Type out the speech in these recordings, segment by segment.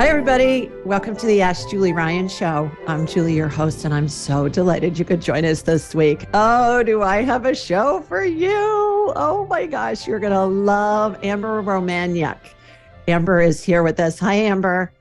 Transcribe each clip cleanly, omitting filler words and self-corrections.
Hi, everybody. Welcome to the Ask Julie Ryan Show. I'm Julie, your host, and I'm so delighted you could join us this week. Oh, do I have a show for you? Oh my gosh, you're going to love Amber Romaniuk. Amber is here with us. Hi, Amber.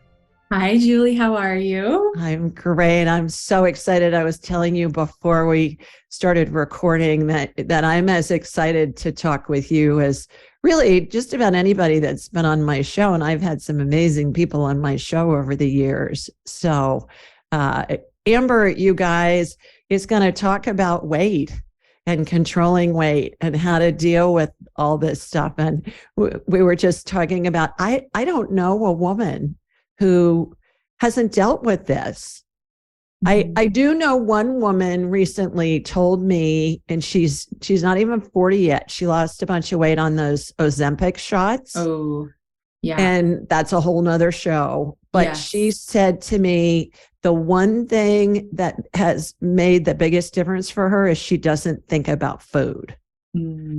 Hi, Julie. How are you? I'm great. I'm so excited. I was telling you before we started recording that I'm as excited to talk with you as really just about anybody that's been on my show. And I've had some amazing people on my show over the years. So Amber, you guys, is going to talk about weight and controlling weight and how to deal with all this stuff. And we were just talking about, I don't know a woman who hasn't dealt with this. I do know one woman recently told me, and she's not even 40 yet. She lost a bunch of weight on those Ozempic shots. Oh, yeah. And that's a whole nother show. But Yes. She said to me, the one thing that has made the biggest difference for her is she doesn't think about food.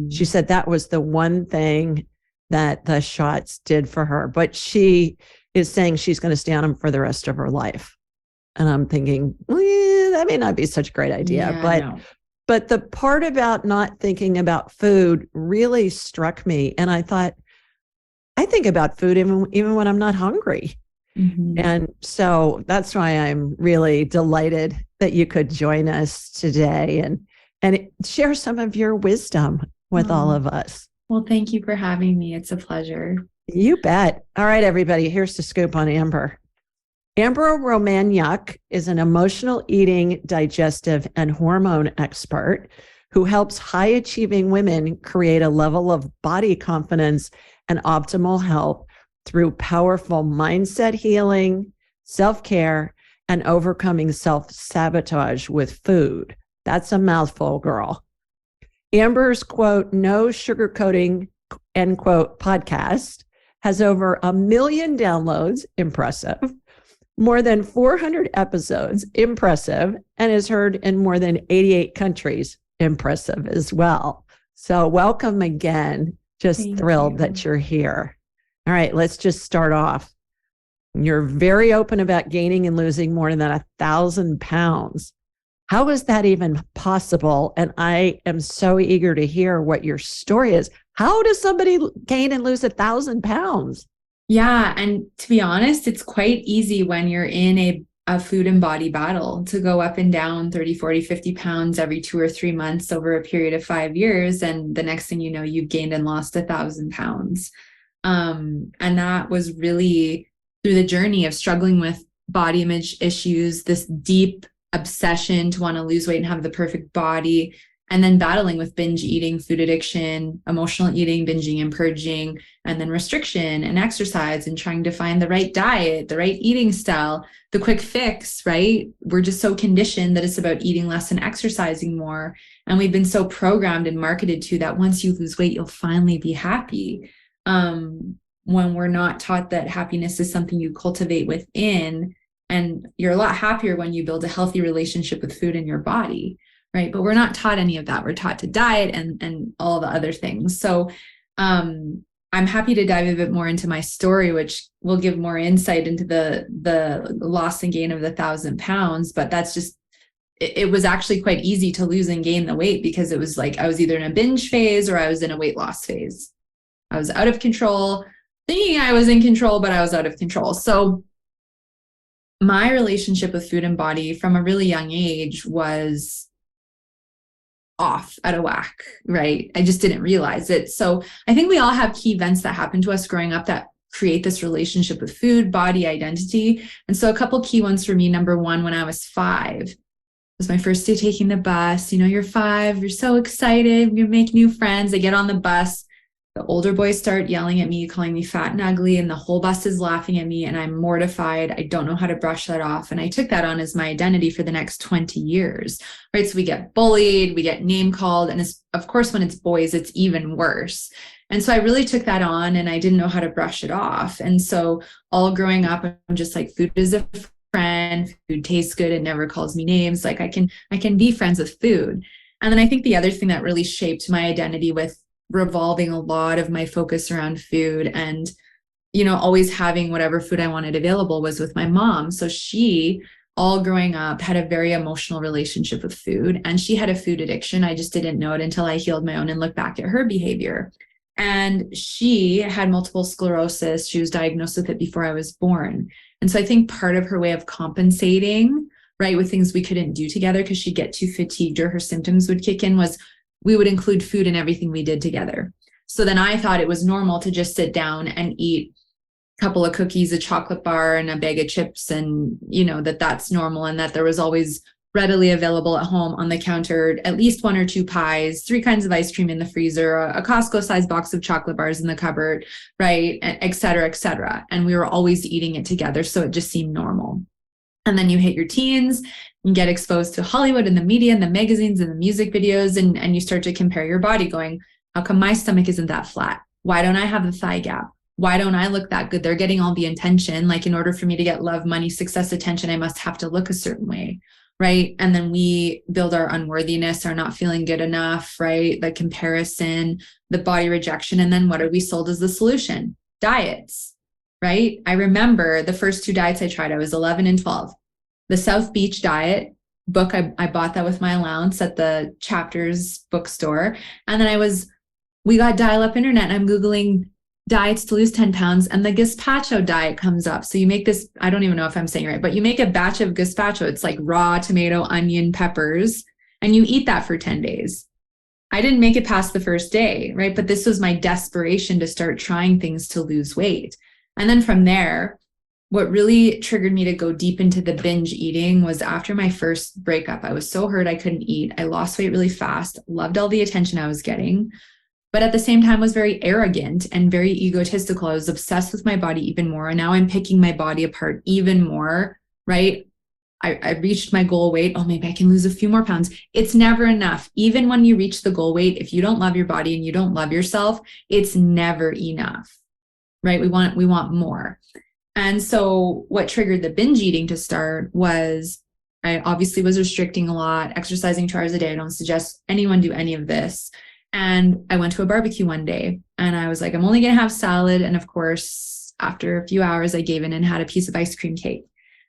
She said that was the one thing that the shots did for her. But she is saying she's going to stay on them for the rest of her life. And I'm thinking, that may not be such a great idea. But the part about not thinking about food really struck me. And I thought, I think about food even when I'm not hungry. Mm-hmm. And so that's why I'm really delighted that you could join us today and share some of your wisdom with all of us. Well, thank you for having me. It's a pleasure. You bet. All right, everybody, here's the scoop on Amber. Amber Romaniuk is an emotional eating, digestive, and hormone expert who helps high-achieving women create a level of body confidence and optimal health through powerful mindset healing, self-care, and overcoming self-sabotage with food. That's a mouthful, girl. Amber's, quote, no sugarcoating, end quote, podcast has over 1 million downloads, impressive, more than 400 episodes, impressive, and is heard in more than 88 countries, impressive as well. So welcome again. Just thrilled that you're here. All right, let's just start off. You're very open about gaining and losing more than 1,000 pounds. How is that even possible? And I am so eager to hear what your story is. How does somebody gain and lose 1,000 pounds? Yeah. And to be honest, it's quite easy when you're in a food and body battle to go up and down 30, 40, 50 pounds every 2 or 3 months over a period of 5 years. And the next thing you know, you've gained and lost 1,000 pounds. And that was really through the journey of struggling with body image issues, this deep obsession to want to lose weight and have the perfect body, and then battling with binge eating, food addiction, emotional eating, binging and purging, and then restriction and exercise and trying to find the right diet, the right eating style, the quick fix, right? We're just so conditioned that it's about eating less and exercising more. And we've been so programmed and marketed to that once you lose weight, you'll finally be happy. When we're not taught that happiness is something you cultivate within, and you're a lot happier when you build a healthy relationship with food and your body. Right. But we're not taught any of that. We're taught to diet and all the other things. So I'm happy to dive a bit more into my story, which will give more insight into the loss and gain of 1,000 pounds. But that's just, it was actually quite easy to lose and gain the weight because it was like I was either in a binge phase or I was in a weight loss phase. I was out of control, thinking I was in control, but I was out of control. So my relationship with food and body from a really young age was off, out of whack, right? I just didn't realize it. So I think we all have key events that happen to us growing up that create this relationship with food, body, identity. And so a couple key ones for me. Number one, when I was 5, it was my first day taking the bus. You know, you're 5, you're so excited, you make new friends. I get on the bus. The older boys start yelling at me, calling me fat and ugly, and the whole bus is laughing at me, and I'm mortified. I don't know how to brush that off. And I took that on as my identity for the next 20 years, right? So we get bullied, we get name called, and of course, when it's boys, it's even worse. And so I really took that on, and I didn't know how to brush it off. And so all growing up, I'm just like, food is a friend, food tastes good, it never calls me names. Like I can be friends with food. And then I think the other thing that really shaped my identity with revolving a lot of my focus around food and always having whatever food I wanted available was with my mom. So she, all growing up, had a very emotional relationship with food, and she had a food addiction. I just didn't know it until I healed my own and looked back at her behavior. And she had multiple sclerosis. She was diagnosed with it before I was born. And so I think part of her way of compensating, right, with things we couldn't do together because she'd get too fatigued or her symptoms would kick in, was we would include food in everything we did together. So then I thought it was normal to just sit down and eat a couple of cookies, a chocolate bar, and a bag of chips, and that's normal, and that there was always readily available at home on the counter at least 1 or 2 pies, 3 kinds of ice cream in the freezer, a Costco-sized box of chocolate bars in the cupboard, right, et cetera, et cetera. And we were always eating it together, so it just seemed normal. And then you hit your teens, you get exposed to Hollywood and the media and the magazines and the music videos, and you start to compare your body going, how come my stomach isn't that flat? Why don't I have the thigh gap? Why don't I look that good? They're getting all the attention. Like, in order for me to get love, money, success, attention, I must have to look a certain way, right? And then we build our unworthiness, our not feeling good enough, right? The comparison, the body rejection. And then what are we sold as the solution? Diets, right? I remember the first 2 diets I tried, I was 11 and 12. The South Beach diet book, I bought that with my allowance at the Chapters bookstore. And then we got dial-up internet, and I'm Googling diets to lose 10 pounds, and the gazpacho diet comes up. So you make this, I don't even know if I'm saying it right, but you make a batch of gazpacho. It's like raw tomato, onion, peppers, and you eat that for 10 days. I didn't make it past the first day, right? But this was my desperation to start trying things to lose weight. And then from there, what really triggered me to go deep into the binge eating was after my first breakup. I was so hurt I couldn't eat. I lost weight really fast, loved all the attention I was getting, but at the same time was very arrogant and very egotistical. I was obsessed with my body even more. And now I'm picking my body apart even more, right? I reached my goal weight. Oh, maybe I can lose a few more pounds. It's never enough. Even when you reach the goal weight, if you don't love your body and you don't love yourself, it's never enough, right? We want more. And so what triggered the binge eating to start was I obviously was restricting a lot, exercising 2 hours a day. I don't suggest anyone do any of this. And I went to a barbecue one day and I was like, I'm only going to have salad. And of course, after a few hours, I gave in and had a piece of ice cream cake.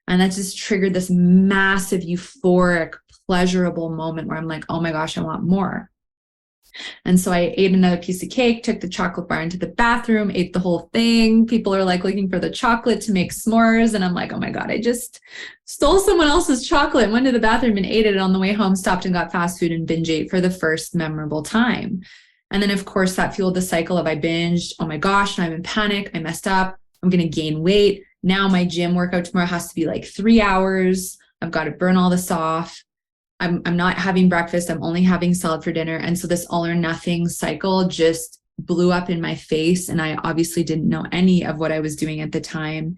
And that just triggered this massive, euphoric, pleasurable moment where I'm like, oh my gosh, I want more. And so I ate another piece of cake, took the chocolate bar into the bathroom, ate the whole thing. People are like looking for the chocolate to make s'mores. And I'm like, oh my God, I just stole someone else's chocolate, went to the bathroom and ate it. On the way home, stopped and got fast food and binge ate for the first memorable time. And then of course that fueled the cycle of I binged. Oh my gosh, and I'm in panic. I messed up. I'm going to gain weight. Now my gym workout tomorrow has to be like 3 hours. I've got to burn all this off. I'm not having breakfast. I'm only having salad for dinner. And so this all or nothing cycle just blew up in my face. And I obviously didn't know any of what I was doing at the time.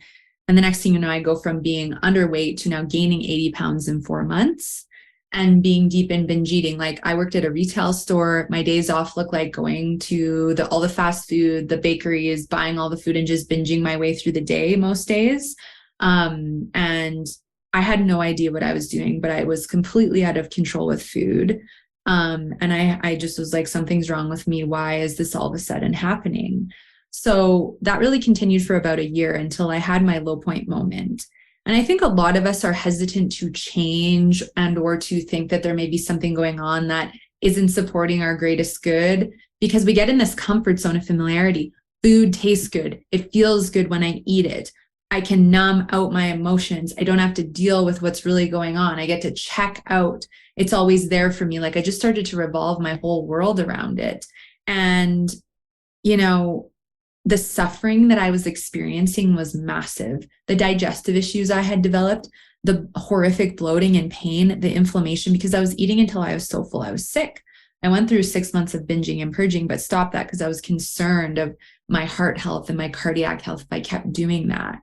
And the next thing you know, I go from being underweight to now gaining 80 pounds in 4 months and being deep in binge eating. Like I worked at a retail store. My days off looked like going to all the fast food, the bakeries, buying all the food and just binging my way through the day most days. And I had no idea what I was doing, but I was completely out of control with food. And I just was like, something's wrong with me. Why is this all of a sudden happening? So that really continued for about a year until I had my low point moment. And I think a lot of us are hesitant to change and or to think that there may be something going on that isn't supporting our greatest good, because we get in this comfort zone of familiarity. Food tastes good. It feels good when I eat it. I can numb out my emotions. I don't have to deal with what's really going on. I get to check out. It's always there for me. Like I just started to revolve my whole world around it. And, the suffering that I was experiencing was massive. The digestive issues I had developed, the horrific bloating and pain, the inflammation, because I was eating until I was so full, I was sick. I went through 6 months of binging and purging, but stopped that because I was concerned of my heart health and my cardiac health if I kept doing that.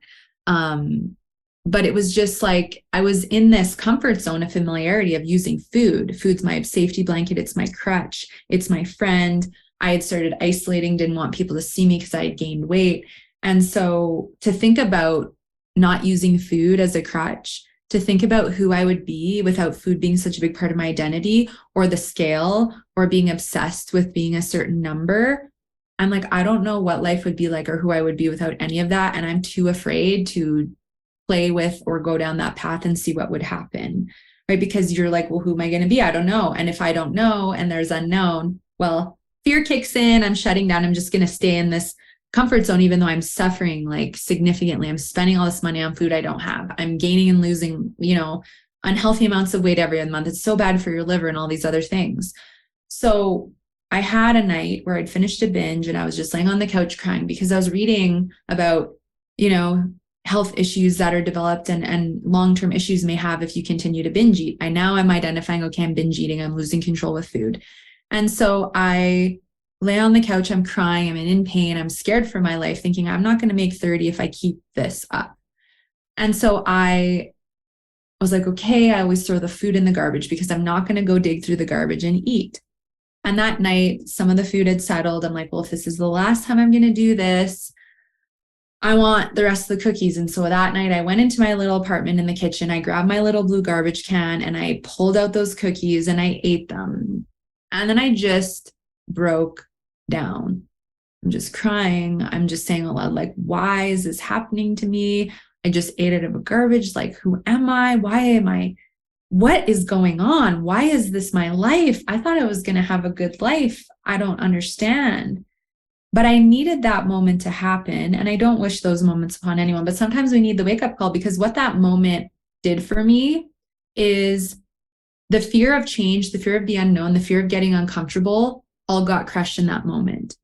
But it was just like, I was in this comfort zone of familiarity of using food. Food's my safety blanket. It's my crutch. It's my friend. I had started isolating, didn't want people to see me because I had gained weight. And so to think about not using food as a crutch, to think about who I would be without food being such a big part of my identity, or the scale, or being obsessed with being a certain number, I'm like, I don't know what life would be like or who I would be without any of that. And I'm too afraid to play with or go down that path and see what would happen. Right. Because you're like, well, who am I going to be? I don't know. And if I don't know and there's unknown, well, fear kicks in. I'm shutting down. I'm just going to stay in this comfort zone, even though I'm suffering like significantly. I'm spending all this money on food I don't have. I'm gaining and losing, unhealthy amounts of weight every month. It's so bad for your liver and all these other things. So I had a night where I'd finished a binge and I was just laying on the couch crying because I was reading about, health issues that are developed and long-term issues may have if you continue to binge eat. I'm identifying, okay, I'm binge eating, I'm losing control with food. And so I lay on the couch, I'm crying, I'm in pain, I'm scared for my life, thinking I'm not going to make 30 if I keep this up. And so I was like, okay, I always throw the food in the garbage because I'm not going to go dig through the garbage and eat. And that night, some of the food had settled. I'm like, well, if this is the last time I'm going to do this, I want the rest of the cookies. And so that night I went into my little apartment in the kitchen. I grabbed my little blue garbage can and I pulled out those cookies and I ate them. And then I just broke down. I'm just crying. I'm just saying out loud, like, why is this happening to me? I just ate out of a garbage. Like, who am I? Why am I? What is going on? Why is this my life? I thought I was going to have a good life. I don't understand. But I needed that moment to happen. And I don't wish those moments upon anyone, but sometimes we need the wake up call, because what that moment did for me is the fear of change, the fear of the unknown, the fear of getting uncomfortable all got crushed in that moment,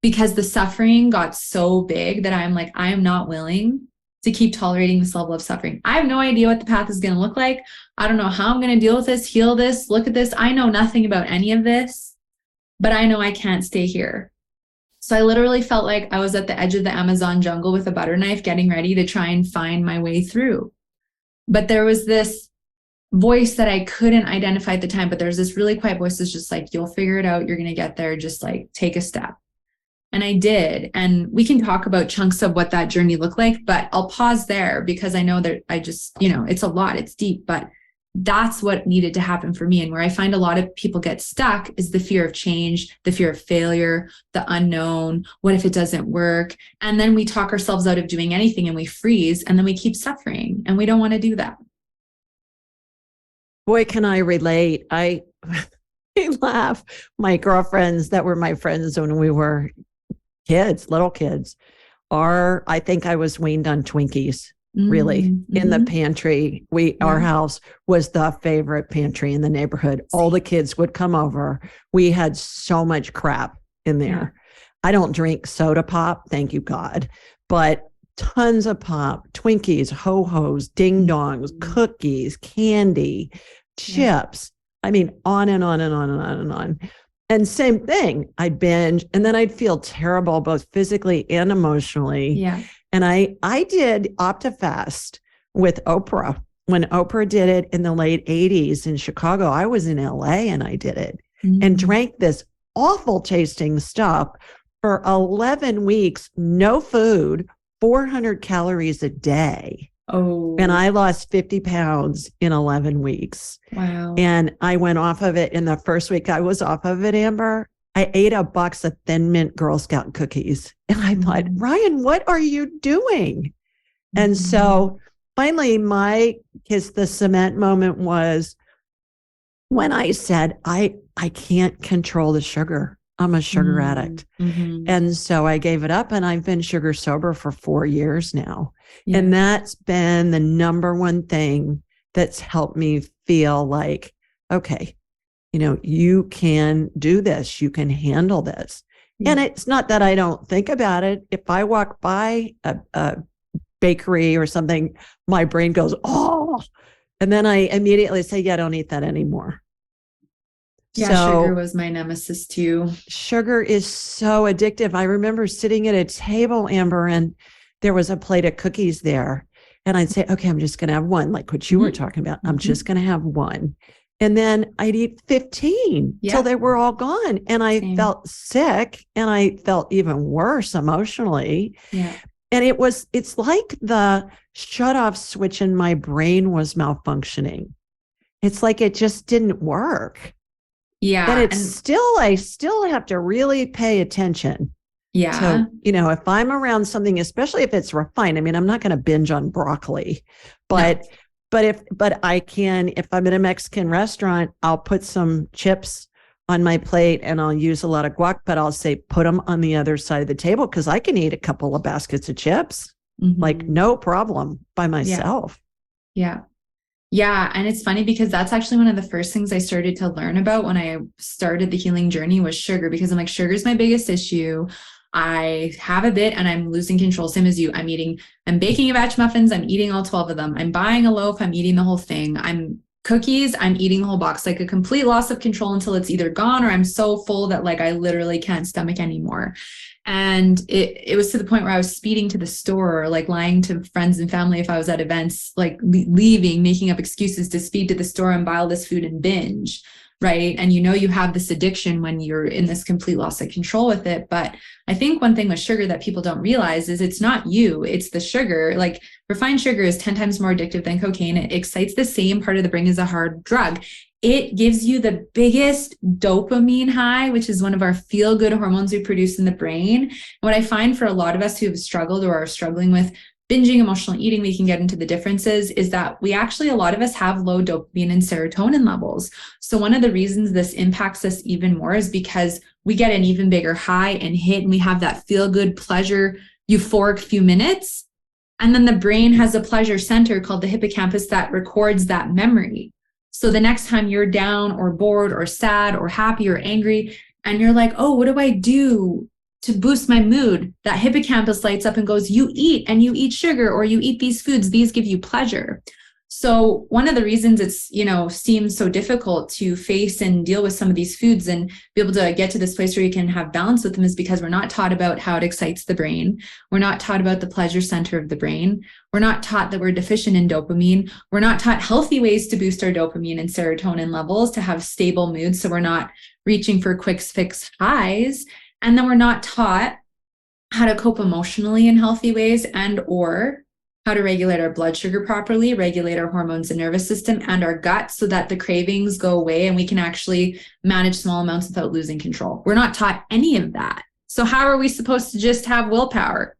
because the suffering got so big that I'm like, I am not willing to keep tolerating this level of suffering. I have no idea what the path is going to look like. I don't know how I'm going to deal with this, heal this, look at this. I know nothing about any of this, but I know I can't stay here. So I literally felt like I was at the edge of the Amazon jungle with a butter knife, getting ready to try and find my way through. But there was this voice that I couldn't identify at the time, but there's this really quiet voice that's just like, you'll figure it out. You're going to get there. Just like take a step. And I did. And we can talk about chunks of what that journey looked like, but I'll pause there because I know that I just, it's a lot, it's deep, but that's what needed to happen for me. And where I find a lot of people get stuck is the fear of change, the fear of failure, the unknown. What if it doesn't work? And then we talk ourselves out of doing anything and we freeze and then we keep suffering, and we don't want to do that. Boy, can I relate. I laugh. My girlfriends that were my friends when we were kids, little kids, I think I was weaned on Twinkies. Really, in the pantry. Our house was the favorite pantry in the neighborhood. All the kids would come over. We had so much crap in there. I don't drink soda pop, thank you God, but tons of pop, Twinkies, ho-hos, ding-dongs, cookies, candy, chips. I mean, on and on and on and on and on. And same thing, I'd binge and then I'd feel terrible, both physically and emotionally. Yeah. And I did OptiFast with Oprah. When Oprah did it in the late 80s in Chicago, I was in LA and I did it and drank this awful tasting stuff for 11 weeks, no food, 400 calories a day. Oh. And I lost 50 pounds in 11 weeks. Wow. And I went off of it in the first week I was off of it, Amber. I ate a box of Thin Mint Girl Scout cookies. And I thought, Ryan, what are you doing? And so finally, my kiss the cement moment was when I said, I can't control the sugar. I'm a sugar addict. And so I gave it up, and I've been sugar sober for 4 years now. Yeah. And that's been the number one thing that's helped me feel like, okay, you can do this. You can handle this. And it's not that I don't think about it. If I walk by a bakery or something, my brain goes, oh, and then I immediately say, yeah, don't eat that anymore. Yeah, so, sugar was my nemesis too. Sugar is so addictive. I remember sitting at a table, Amber, and there was a plate of cookies there. And I'd say, okay, I'm just going to have one, like what you were talking about. I'm just going to have one. And then I'd eat 15 till they were all gone. And I felt sick, and I felt even worse emotionally. Yeah. And it's like the shut off switch in my brain was malfunctioning. It's like it just didn't work. Yeah. And I still have to really pay attention Yeah. So, if I'm around something, especially if it's refined, I mean, I'm not going to binge on broccoli, No. but I can, if I'm in a Mexican restaurant, I'll put some chips on my plate and I'll use a lot of guac, but I'll say, put them on the other side of the table because I can eat a couple of baskets of chips, like no problem by myself. Yeah. Yeah. And it's funny because that's actually one of the first things I started to learn about when I started the healing journey was sugar, because I'm like, sugar is my biggest issue. I have a bit and I'm losing control. Same as you. I'm baking a batch of muffins. I'm eating all 12 of them. I'm buying a loaf. I'm eating the whole thing. I'm eating the whole box, like a complete loss of control until it's either gone or I'm so full that like I literally can't stomach anymore. And it was to the point where I was speeding to the store, or like lying to friends and family if I was at events, like leaving, making up excuses to speed to the store and buy all this food and binge, right? And you have this addiction when you're in this complete loss of control with it. But I think one thing with sugar that people don't realize is it's not you, it's the sugar. Like refined sugar is 10 times more addictive than cocaine. It excites the same part of the brain as a hard drug. It gives you the biggest dopamine high, which is one of our feel-good hormones we produce in the brain. And what I find for a lot of us who have struggled or are struggling with binging, emotional eating, we can get into the differences, is that a lot of us have low dopamine and serotonin levels. So one of the reasons this impacts us even more is because we get an even bigger high and hit, and we have that feel-good, pleasure, euphoric few minutes. And then the brain has a pleasure center called the hippocampus that records that memory. So the next time you're down or bored or sad or happy or angry, and you're like, oh, what do I do to boost my mood? That hippocampus lights up and goes, you eat, and you eat sugar, or you eat these foods. These give you pleasure. So one of the reasons it's, seems so difficult to face and deal with some of these foods and be able to get to this place where you can have balance with them is because we're not taught about how it excites the brain. We're not taught about the pleasure center of the brain. We're not taught that we're deficient in dopamine. We're not taught healthy ways to boost our dopamine and serotonin levels to have stable moods. So we're not reaching for quick fix highs. And then we're not taught how to cope emotionally in healthy ways or how to regulate our blood sugar properly, regulate our hormones and nervous system and our gut so that the cravings go away and we can actually manage small amounts without losing control. We're not taught any of that. So how are we supposed to just have willpower?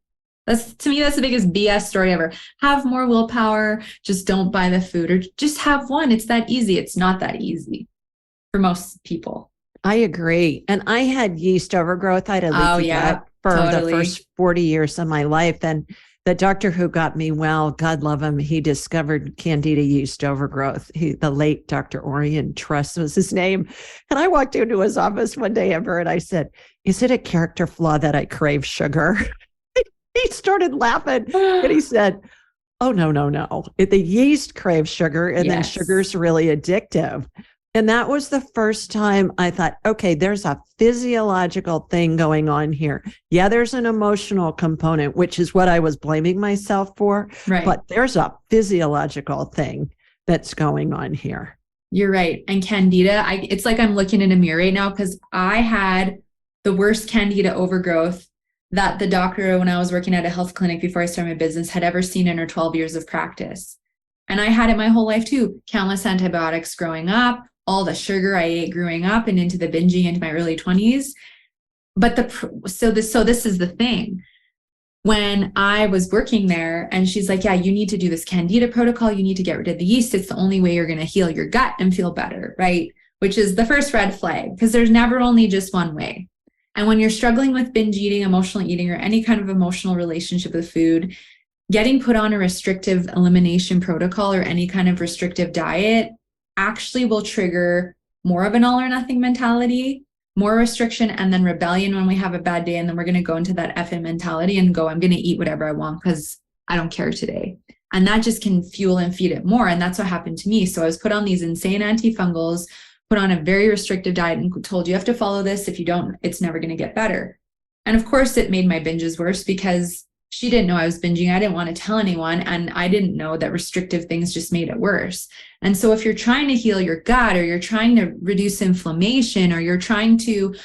To me, that's the biggest BS story ever. Have more willpower, just don't buy the food, or just have one. It's that easy. It's not that easy for most people. I agree. And I had yeast overgrowth. I had a leaky gut for the first 40 years of my life. And the doctor who got me well, God love him, he discovered Candida yeast overgrowth. The late Dr. Orion Truss was his name. And I walked into his office one day, Amber, and I said, is it a character flaw that I crave sugar? He started laughing and he said, oh, no. The yeast craves sugar, and then sugar's really addictive. And that was the first time I thought, okay, there's a physiological thing going on here. Yeah, there's an emotional component, which is what I was blaming myself for. Right. But there's a physiological thing that's going on here. You're right. And Candida, it's like I'm looking in a mirror right now because I had the worst Candida overgrowth that the doctor, when I was working at a health clinic before I started my business, had ever seen in her 12 years of practice. And I had it my whole life too. Countless antibiotics growing up, all the sugar I ate growing up and into the binging into my early 20s. But this is the thing. When I was working there and she's like, yeah, you need to do this Candida protocol. You need to get rid of the yeast. It's the only way you're going to heal your gut and feel better, right? Which is the first red flag, because there's never only just one way. And when you're struggling with binge eating, emotional eating, or any kind of emotional relationship with food, getting put on a restrictive elimination protocol or any kind of restrictive diet actually will trigger more of an all or nothing mentality, more restriction, and then rebellion when we have a bad day. And then we're going to go into that FN mentality and go, I'm going to eat whatever I want because I don't care today. And that just can fuel and feed it more. And that's what happened to me. So I was put on these insane antifungals, put on a very restrictive diet and told you have to follow this. If you don't, it's never going to get better. And of course it made my binges worse because she didn't know I was binging. I didn't want to tell anyone. And I didn't know that restrictive things just made it worse. And so if you're trying to heal your gut, or you're trying to reduce inflammation, or you're trying to,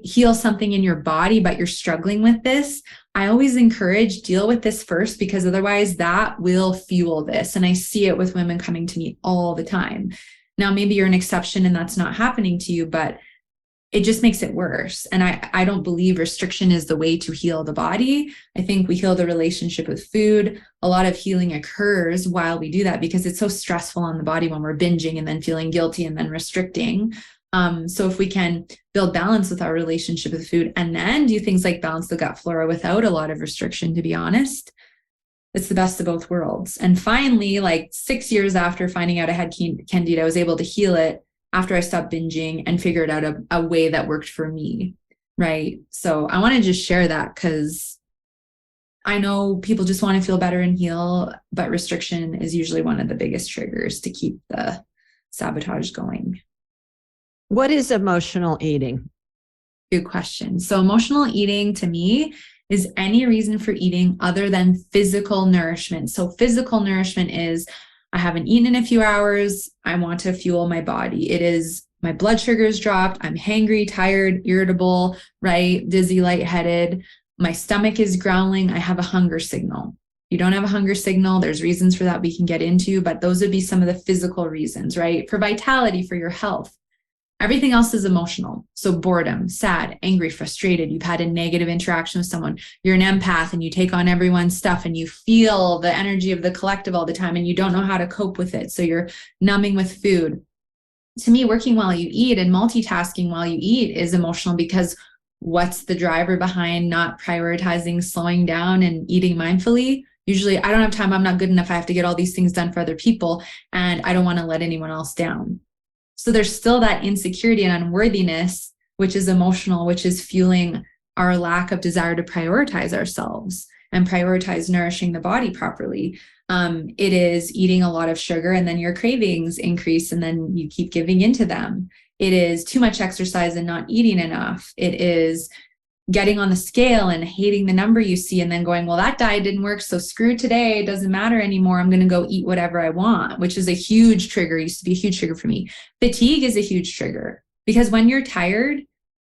heal something in your body, but you're struggling with this, I always encourage deal with this first, because otherwise that will fuel this. And I see it with women coming to me all the time. Now, maybe you're an exception and that's not happening to you, but it just makes it worse. And I don't believe restriction is the way to heal the body. I think we heal the relationship with food. A lot of healing occurs while we do that because it's so stressful on the body when we're binging and then feeling guilty and then restricting. So if we can build balance with our relationship with food and then do things like balance the gut flora without a lot of restriction, to be honest, it's the best of both worlds. And finally, like 6 years after finding out I had candida, I was able to heal it after I stopped binging and figured out a way that worked for me, right? So I want to just share that because I know people just want to feel better and heal, but restriction is usually one of the biggest triggers to keep the sabotage going. What is emotional eating? Good question. So emotional eating to me is any reason for eating other than physical nourishment. So physical nourishment is I haven't eaten in a few hours. I want to fuel my body. It is my blood sugar's dropped. I'm hangry, tired, irritable, right? Dizzy, lightheaded. My stomach is growling. I have a hunger signal. You don't have a hunger signal. There's reasons for that we can get into, but those would be some of the physical reasons, right? For vitality, for your health. Everything else is emotional. So boredom, sad, angry, frustrated. You've had a negative interaction with someone. You're an empath and you take on everyone's stuff and you feel the energy of the collective all the time and you don't know how to cope with it. So you're numbing with food. To me, working while you eat and multitasking while you eat is emotional because what's the driver behind not prioritizing, slowing down and eating mindfully? Usually I don't have time. I'm not good enough. I have to get all these things done for other people and I don't want to let anyone else down. So there's still that insecurity and unworthiness, which is emotional, which is fueling our lack of desire to prioritize ourselves and prioritize nourishing the body properly. It is eating a lot of sugar and then your cravings increase and then you keep giving into them. It is too much exercise and not eating enough. It is getting on the scale and hating the number you see and then going, well, that diet didn't work. So screw today. It doesn't matter anymore. I'm going to go eat whatever I want, which is a huge trigger. It used to be a huge trigger for me. Fatigue is a huge trigger because when you're tired,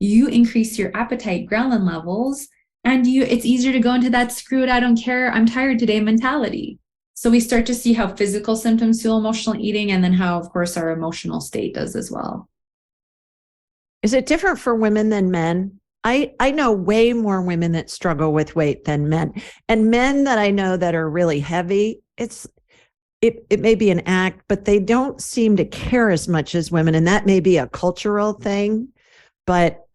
you increase your appetite, ghrelin levels, and it's easier to go into that screw it, I don't care, I'm tired today mentality. So we start to see how physical symptoms fuel emotional eating and then how, of course, our emotional state does as well. Is it different for women than men? I know way more women that struggle with weight than men. And men that I know that are really heavy, it may be an act, but they don't seem to care as much as women. And that may be a cultural thing. But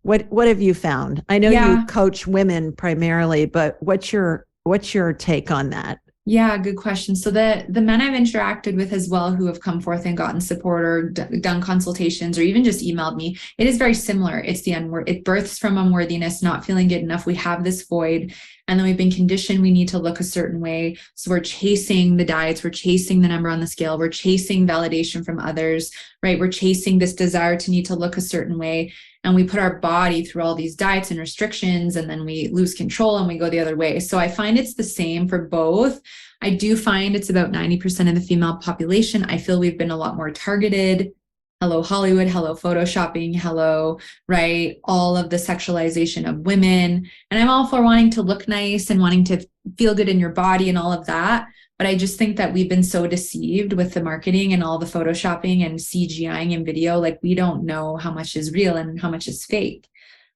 what have you found? I know you coach women primarily, but what's your take on that? Yeah, good question. So the men I've interacted with as well who have come forth and gotten support or done consultations or even just emailed me, it is very similar. It's it births from unworthiness, not feeling good enough. We have this void and then we've been conditioned we need to look a certain way. So we're chasing the diets, we're chasing the number on the scale, we're chasing validation from others, right? We're chasing this desire to need to look a certain way. And we put our body through all these diets and restrictions, and then we lose control and we go the other way. So I find it's the same for both. I do find it's about 90% of the female population. I feel we've been a lot more targeted. Hello, Hollywood. Hello, photoshopping. Hello, right? All of the sexualization of women. And I'm all for wanting to look nice and wanting to feel good in your body and all of that. But I just think that we've been so deceived with the marketing and all the photoshopping and CGIing in video. Like we don't know how much is real and how much is fake.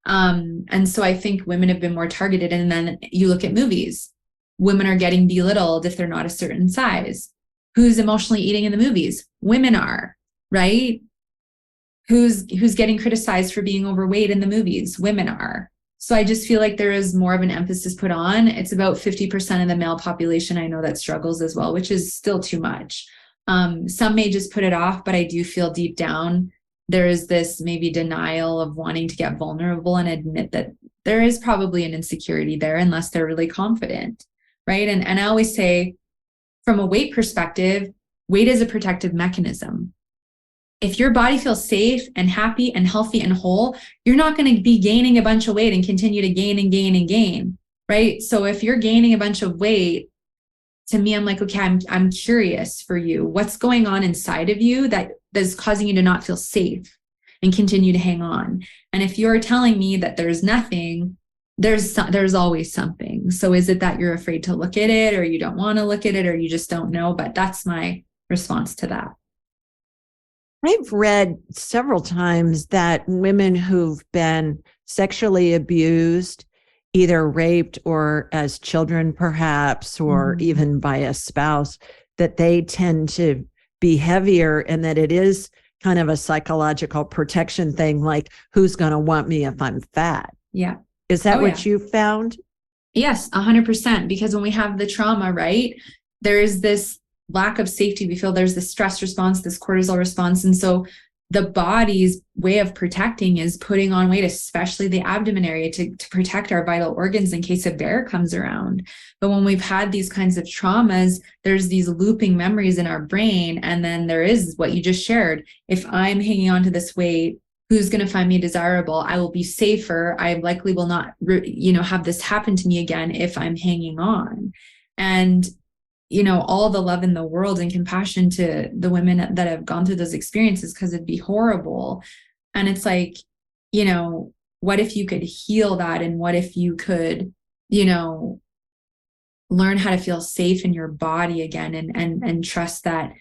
And so I think women have been more targeted. And then you look at movies. Women are getting belittled if they're not a certain size. Who's emotionally eating in the movies? Women are, right? Who's getting criticized for being overweight in the movies? Women are. So I just feel like there is more of an emphasis put on. It's about 50% of the male population I know that struggles as well, which is still too much. Some may just put it off, but I do feel deep down there is this maybe denial of wanting to get vulnerable and admit that there is probably an insecurity there unless they're really confident, right? And I always say from a weight perspective, weight is a protective mechanism. If your body feels safe and happy and healthy and whole, you're not going to be gaining a bunch of weight and continue to gain and gain and gain, right? So if you're gaining a bunch of weight, to me, I'm like, okay, I'm curious for you. What's going on inside of you that is causing you to not feel safe and continue to hang on? And if you're telling me that there's nothing, there's always something. So is it that you're afraid to look at it, or you don't want to look at it, or you just don't know? But that's my response to that. I've read several times that women who've been sexually abused, either raped or as children, perhaps, or even by a spouse, that they tend to be heavier, and that it is kind of a psychological protection thing, like who's going to want me if I'm fat? Yeah. Is that what you found? Yes, 100%. Because when we have the trauma, right, there's this lack of safety. We feel there's this stress response, this cortisol response. And so the body's way of protecting is putting on weight, especially the abdomen area, to protect our vital organs in case a bear comes around. But when we've had these kinds of traumas, there's these looping memories in our brain. And then there is what you just shared. If I'm hanging on to this weight, who's going to find me desirable? I will be safer. I likely will not, have this happen to me again if I'm hanging on. And all the love in the world and compassion to the women that have gone through those experiences, because it'd be horrible. And it's like, what if you could heal that? And what if you could, learn how to feel safe in your body again, and trust that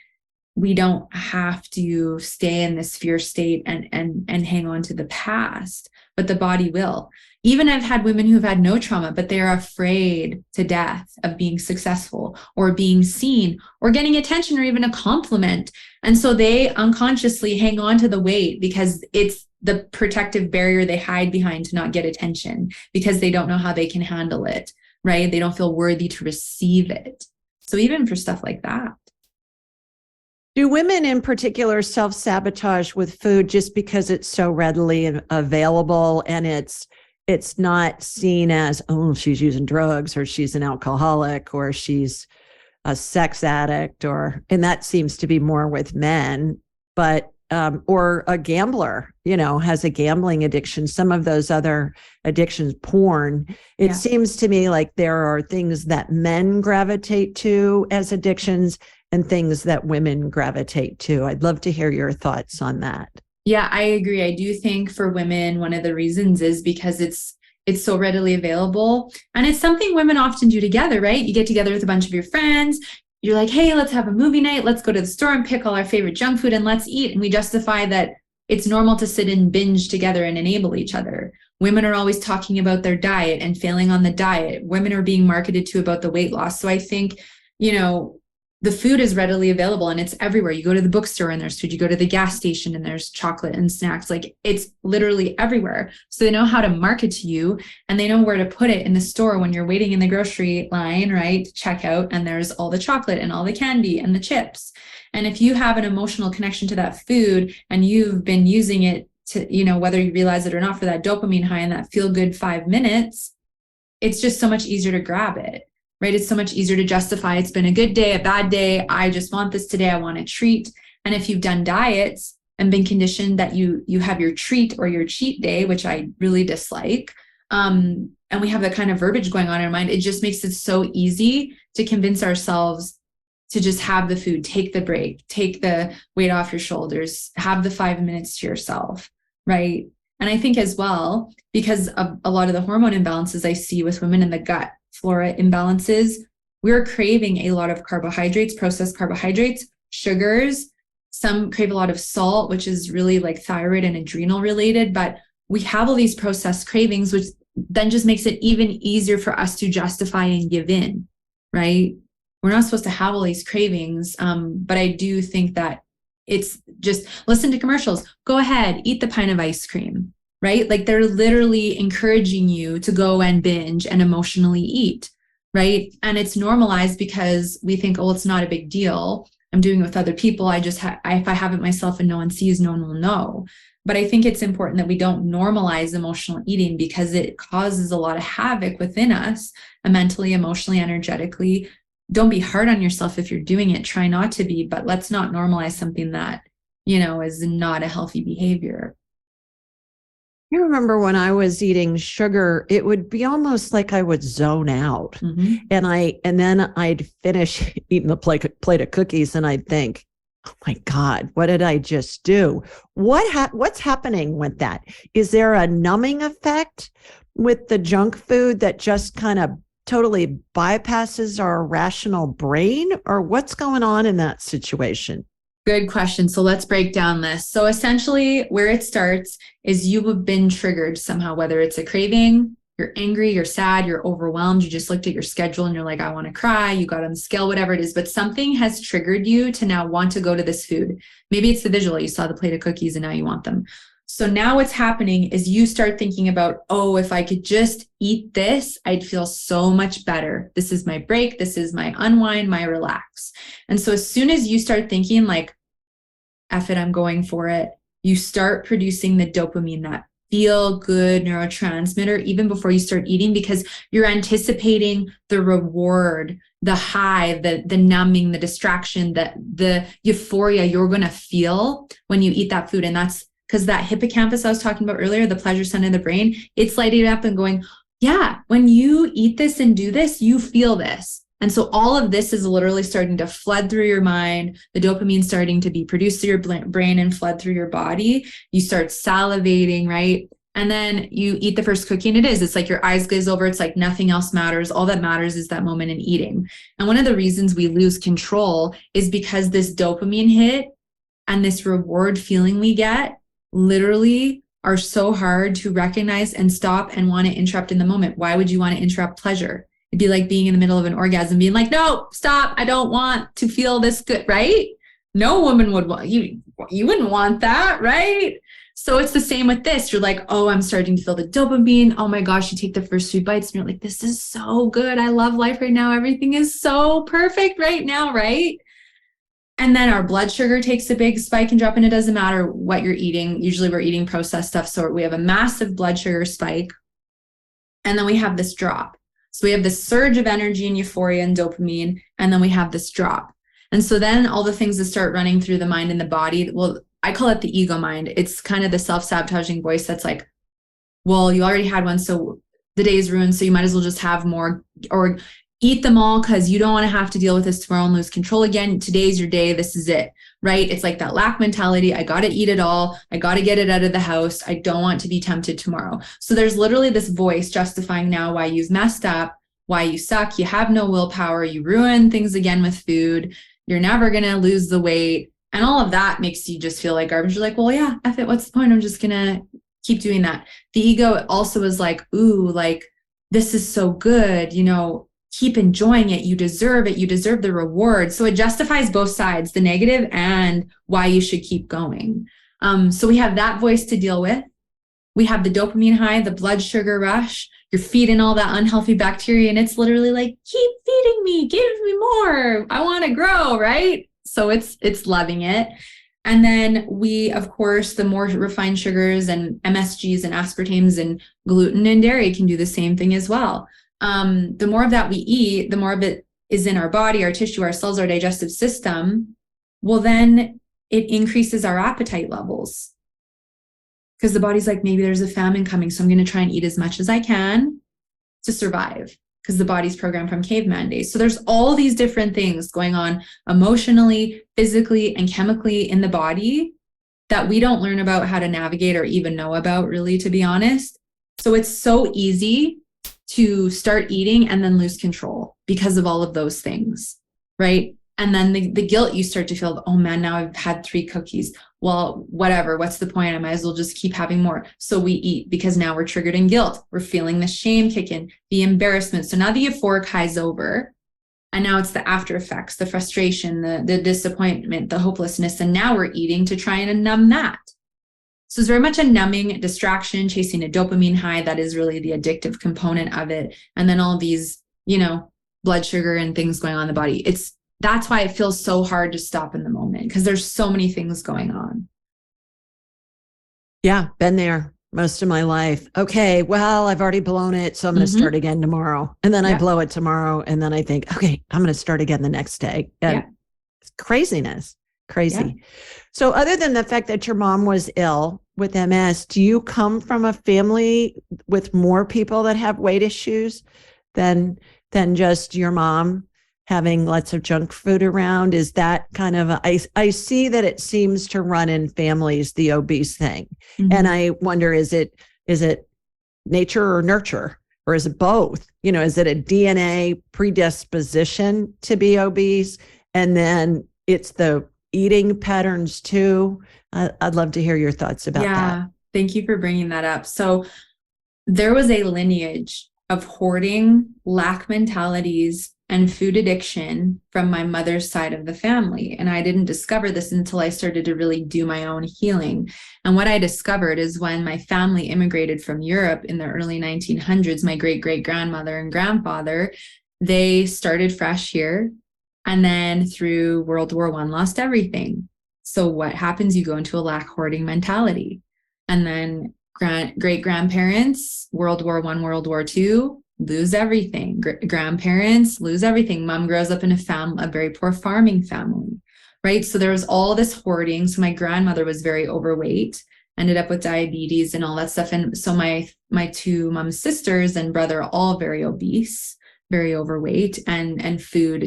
we don't have to stay in this fear state and hang on to the past, but the body will. Even I've had women who've had no trauma, but they're afraid to death of being successful or being seen or getting attention or even a compliment. And so they unconsciously hang on to the weight because it's the protective barrier they hide behind to not get attention, because they don't know how they can handle it, right? They don't feel worthy to receive it. So even for stuff like that. Do women in particular self-sabotage with food just because it's so readily available, and it's not seen as, oh, she's using drugs, or she's an alcoholic, or she's a sex addict, and that seems to be more with men, but or a gambler, has a gambling addiction, some of those other addictions, porn. It seems to me like there are things that men gravitate to as addictions and things that women gravitate to. I'd love to hear your thoughts on that. Yeah, I agree. I do think for women, one of the reasons is because it's so readily available. And it's something women often do together, right? You get together with a bunch of your friends. You're like, hey, let's have a movie night. Let's go to the store and pick all our favorite junk food and let's eat. And we justify that it's normal to sit and binge together and enable each other. Women are always talking about their diet and failing on the diet. Women are being marketed to about the weight loss. So I think, the food is readily available and it's everywhere. You go to the bookstore and there's food. You go to the gas station and there's chocolate and snacks. Like, it's literally everywhere. So they know how to market to you, and they know where to put it in the store when you're waiting in the grocery line, right? Check out, and there's all the chocolate and all the candy and the chips. And if you have an emotional connection to that food and you've been using it to, whether you realize it or not, for that dopamine high and that feel good 5 minutes, it's just so much easier to grab it. Right? It's so much easier to justify. It's been a good day, a bad day. I just want this today. I want a treat. And if you've done diets and been conditioned that you have your treat or your cheat day, which I really dislike, and we have that kind of verbiage going on in our mind, it just makes it so easy to convince ourselves to just have the food, take the break, take the weight off your shoulders, have the 5 minutes to yourself, right? And I think as well, because of a lot of the hormone imbalances I see with women in the gut flora imbalances, we're craving a lot of carbohydrates, processed carbohydrates, sugars. Some crave a lot of salt, which is really like thyroid and adrenal related, but we have all these processed cravings, which then just makes it even easier for us to justify and give in, right? We're not supposed to have all these cravings, but I do think that it's just listen to commercials. Go ahead, eat the pint of ice cream. Right? Like, they're literally encouraging you to go and binge and emotionally eat, right? And it's normalized because we think, oh, it's not a big deal. I'm doing it with other people. if I have it myself and no one sees, no one will know. But I think it's important that we don't normalize emotional eating, because it causes a lot of havoc within us, mentally, emotionally, energetically. Don't be hard on yourself if you're doing it. Try not to be, but let's not normalize something that, is not a healthy behavior. I remember when I was eating sugar, it would be almost like I would zone out, and then I'd finish eating the plate of cookies, and I'd think, oh my God, what did I just do? What's happening with that? Is there a numbing effect with the junk food that just kind of totally bypasses our rational brain, or what's going on in that situation? Good question. So let's break down this. So essentially where it starts is you have been triggered somehow, whether it's a craving, you're angry, you're sad, you're overwhelmed, you just looked at your schedule and you're like, I want to cry, you got on the scale, whatever it is, but something has triggered you to now want to go to this food. Maybe it's the visual, you saw the plate of cookies and now you want them. So now what's happening is you start thinking about, oh, if I could just eat this, I'd feel so much better. This is my break. This is my unwind, my relax. And so as soon as you start thinking like, F it, I'm going for it, you start producing the dopamine, that feel good neurotransmitter, even before you start eating, because you're anticipating the reward, the high, the numbing, the distraction, the euphoria you're going to feel when you eat that food. And that's because that hippocampus I was talking about earlier, the pleasure center of the brain, it's lighting up and going, yeah, when you eat this and do this, you feel this. And so all of this is literally starting to flood through your mind, the dopamine starting to be produced through your brain and flood through your body. You start salivating, right? And then you eat the first cookie and it's like your eyes glaze over. It's like nothing else matters. All that matters is that moment in eating. And one of the reasons we lose control is because this dopamine hit and this reward feeling we get literally are so hard to recognize and stop and want to interrupt in the moment. Why would you want to interrupt pleasure? It'd be like being in the middle of an orgasm, being like, no, stop. I don't want to feel this good, right? No woman would want you wouldn't want that, right? So it's the same with this. You're like, oh, I'm starting to feel the dopamine. Oh my gosh, you take the first 3 bites and you're like, this is so good. I love life right now. Everything is so perfect right now, right? And then our blood sugar takes a big spike and drop, and it doesn't matter what you're eating. Usually we're eating processed stuff. So we have a massive blood sugar spike. And then we have this drop. So we have this surge of energy and euphoria and dopamine, and then we have this drop. And so then all the things that start running through the mind and the body, well, I call it the ego mind. It's kind of the self-sabotaging voice that's like, well, you already had one, so the day is ruined, so you might as well just have more, or eat them all because you don't want to have to deal with this tomorrow and lose control again. Today's your day. This is it, right? It's like that lack mentality. I got to eat it all. I got to get it out of the house. I don't want to be tempted tomorrow. So there's literally this voice justifying now why you've messed up, why you suck. You have no willpower. You ruin things again with food. You're never going to lose the weight. And all of that makes you just feel like garbage. You're like, well, yeah, F it. What's the point? I'm just going to keep doing that. The ego also is like, ooh, like, this is so good. You know, keep enjoying it. You deserve it. You deserve the reward. So it justifies both sides, the negative and why you should keep going. So we have that voice to deal with. We have the dopamine high, the blood sugar rush. You're feeding all that unhealthy bacteria. And it's literally like, keep feeding me, give me more. I want to grow, right? So it's loving it. And then we, of course, the more refined sugars and MSGs and aspartames and gluten and dairy can do the same thing as well. The more of that we eat, the more of it is in our body, our tissue, our cells, our digestive system. Well, then it increases our appetite levels because the body's like, maybe there's a famine coming, so I'm going to try and eat as much as I can to survive because the body's programmed from caveman days. So there's all these different things going on emotionally, physically, and chemically in the body that we don't learn about how to navigate or even know about, really, to be honest. So it's so easy to start eating and then lose control because of all of those things, right? And then the guilt you start to feel, oh man, now I've had 3 cookies. Well, whatever, what's the point? I might as well just keep having more. So we eat because now we're triggered in guilt. We're feeling the shame kick in, the embarrassment. So now the euphoric high's over. And now it's the after effects, the frustration, the disappointment, the hopelessness. And now we're eating to try and numb that. So it's very much a numbing distraction, chasing a dopamine high. That is really the addictive component of it. And then all these, blood sugar and things going on in the body. That's why it feels so hard to stop in the moment because there's so many things going on. Yeah, been there most of my life. Okay, well, I've already blown it, so I'm going to start again tomorrow. And then I blow it tomorrow. And then I think, okay, I'm going to start again the next day. And it's craziness. Crazy. Yeah. So other than the fact that your mom was ill with MS, do you come from a family with more people that have weight issues than just your mom having lots of junk food around? Is that kind of I see that it seems to run in families, the obese thing. Mm-hmm. And I wonder, is it nature or nurture, or is it both? Is it a DNA predisposition to be obese? And then it's the eating patterns too? I'd love to hear your thoughts about that. Thank you for bringing that up. So there was a lineage of hoarding, lack mentalities, and food addiction from my mother's side of the family. And I didn't discover this until I started to really do my own healing. And what I discovered is when my family immigrated from Europe in the early 1900s, my great-great-grandmother and grandfather, they started fresh here. And then through World War I, lost everything. So what happens? You go into a lack hoarding mentality. And then great-grandparents, World War I, World War II, lose everything. Grandparents lose everything. Mom grows up in a very poor farming family, right? So there was all this hoarding. So my grandmother was very overweight, ended up with diabetes and all that stuff. And so my two mom's sisters and brother are all very obese, very overweight, and food.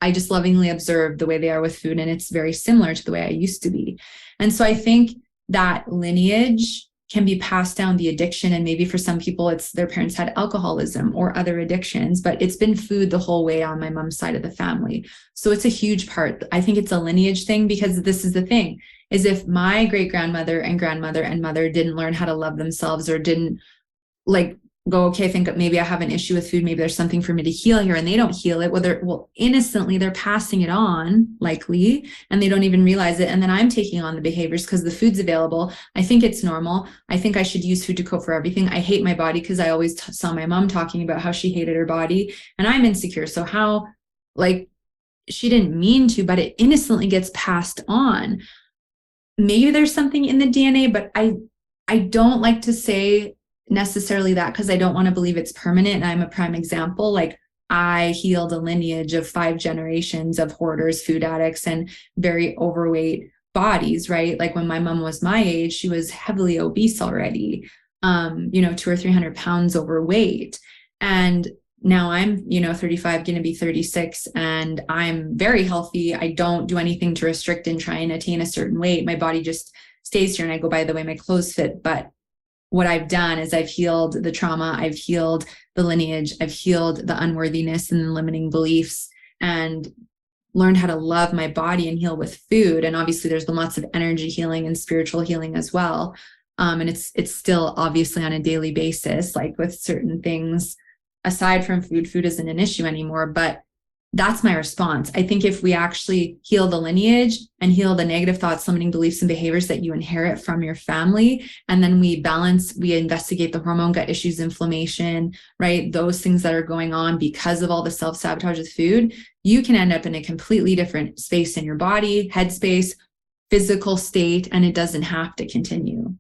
I just lovingly observe the way they are with food. And it's very similar to the way I used to be. And so I think that lineage can be passed down, the addiction. And maybe for some people, it's their parents had alcoholism or other addictions, but it's been food the whole way on my mom's side of the family. So it's a huge part. I think it's a lineage thing, because this is the thing, is if my great-grandmother and grandmother and mother didn't learn how to love themselves, or didn't go, okay, I think maybe I have an issue with food. Maybe there's something for me to heal here, and they don't heal it. Innocently, they're passing it on, likely, and they don't even realize it. And then I'm taking on the behaviors because the food's available. I think it's normal. I think I should use food to cope for everything. I hate my body because I always saw my mom talking about how she hated her body, and I'm insecure. So how, she didn't mean to, but it innocently gets passed on. Maybe there's something in the DNA, but I don't like to say necessarily that, because I don't want to believe it's permanent. And I'm a prime example. I healed a lineage of 5 generations of hoarders, food addicts, and very overweight bodies, right? When my mom was my age, she was heavily obese already, 200 or 300 pounds overweight. And now I'm, 35, going to be 36, and I'm very healthy. I don't do anything to restrict and try and attain a certain weight. My body just stays here, and I go by the way my clothes fit. But what I've done is I've healed the trauma, I've healed the lineage, I've healed the unworthiness and the limiting beliefs, and learned how to love my body and heal with food. And obviously there's been lots of energy healing and spiritual healing as well. And it's still obviously on a daily basis, with certain things aside from food isn't an issue anymore, but that's my response. I think if we actually heal the lineage and heal the negative thoughts, limiting beliefs, and behaviors that you inherit from your family, and then we investigate the hormone, gut issues, inflammation, right? Those things that are going on because of all the self-sabotage with food, you can end up in a completely different space in your body, headspace, physical state, and it doesn't have to continue.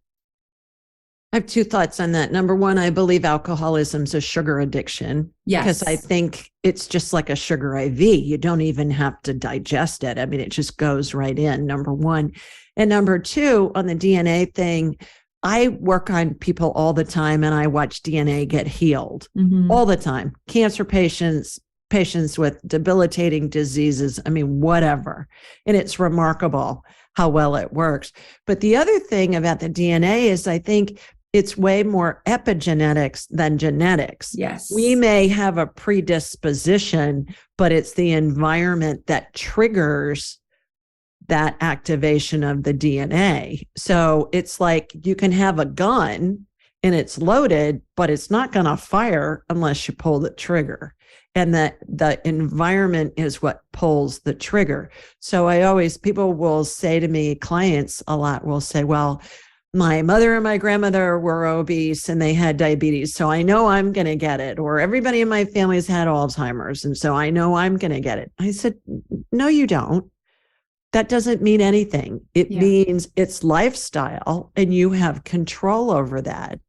I have 2 thoughts on that. Number one, I believe alcoholism is a sugar addiction. Yes. Because I think it's just like a sugar IV. You don't even have to digest it. I mean, it just goes right in, number one. And number 2, on the DNA thing, I work on people all the time, and I watch DNA get healed all the time. Cancer patients with debilitating diseases, whatever. And it's remarkable how well it works. But the other thing about the DNA is I think it's way more epigenetics than genetics. Yes. We may have a predisposition, but it's the environment that triggers that activation of the DNA. So it's like you can have a gun and it's loaded, but it's not going to fire unless you pull the trigger. And that the environment is what pulls the trigger. So people will say to me, clients a lot will say, well, my mother and my grandmother were obese and they had diabetes, so I know I'm going to get it. Or everybody in my family has had Alzheimer's, and so I know I'm going to get it. I said, no, you don't. That doesn't mean anything. It means it's lifestyle, and you have control over that.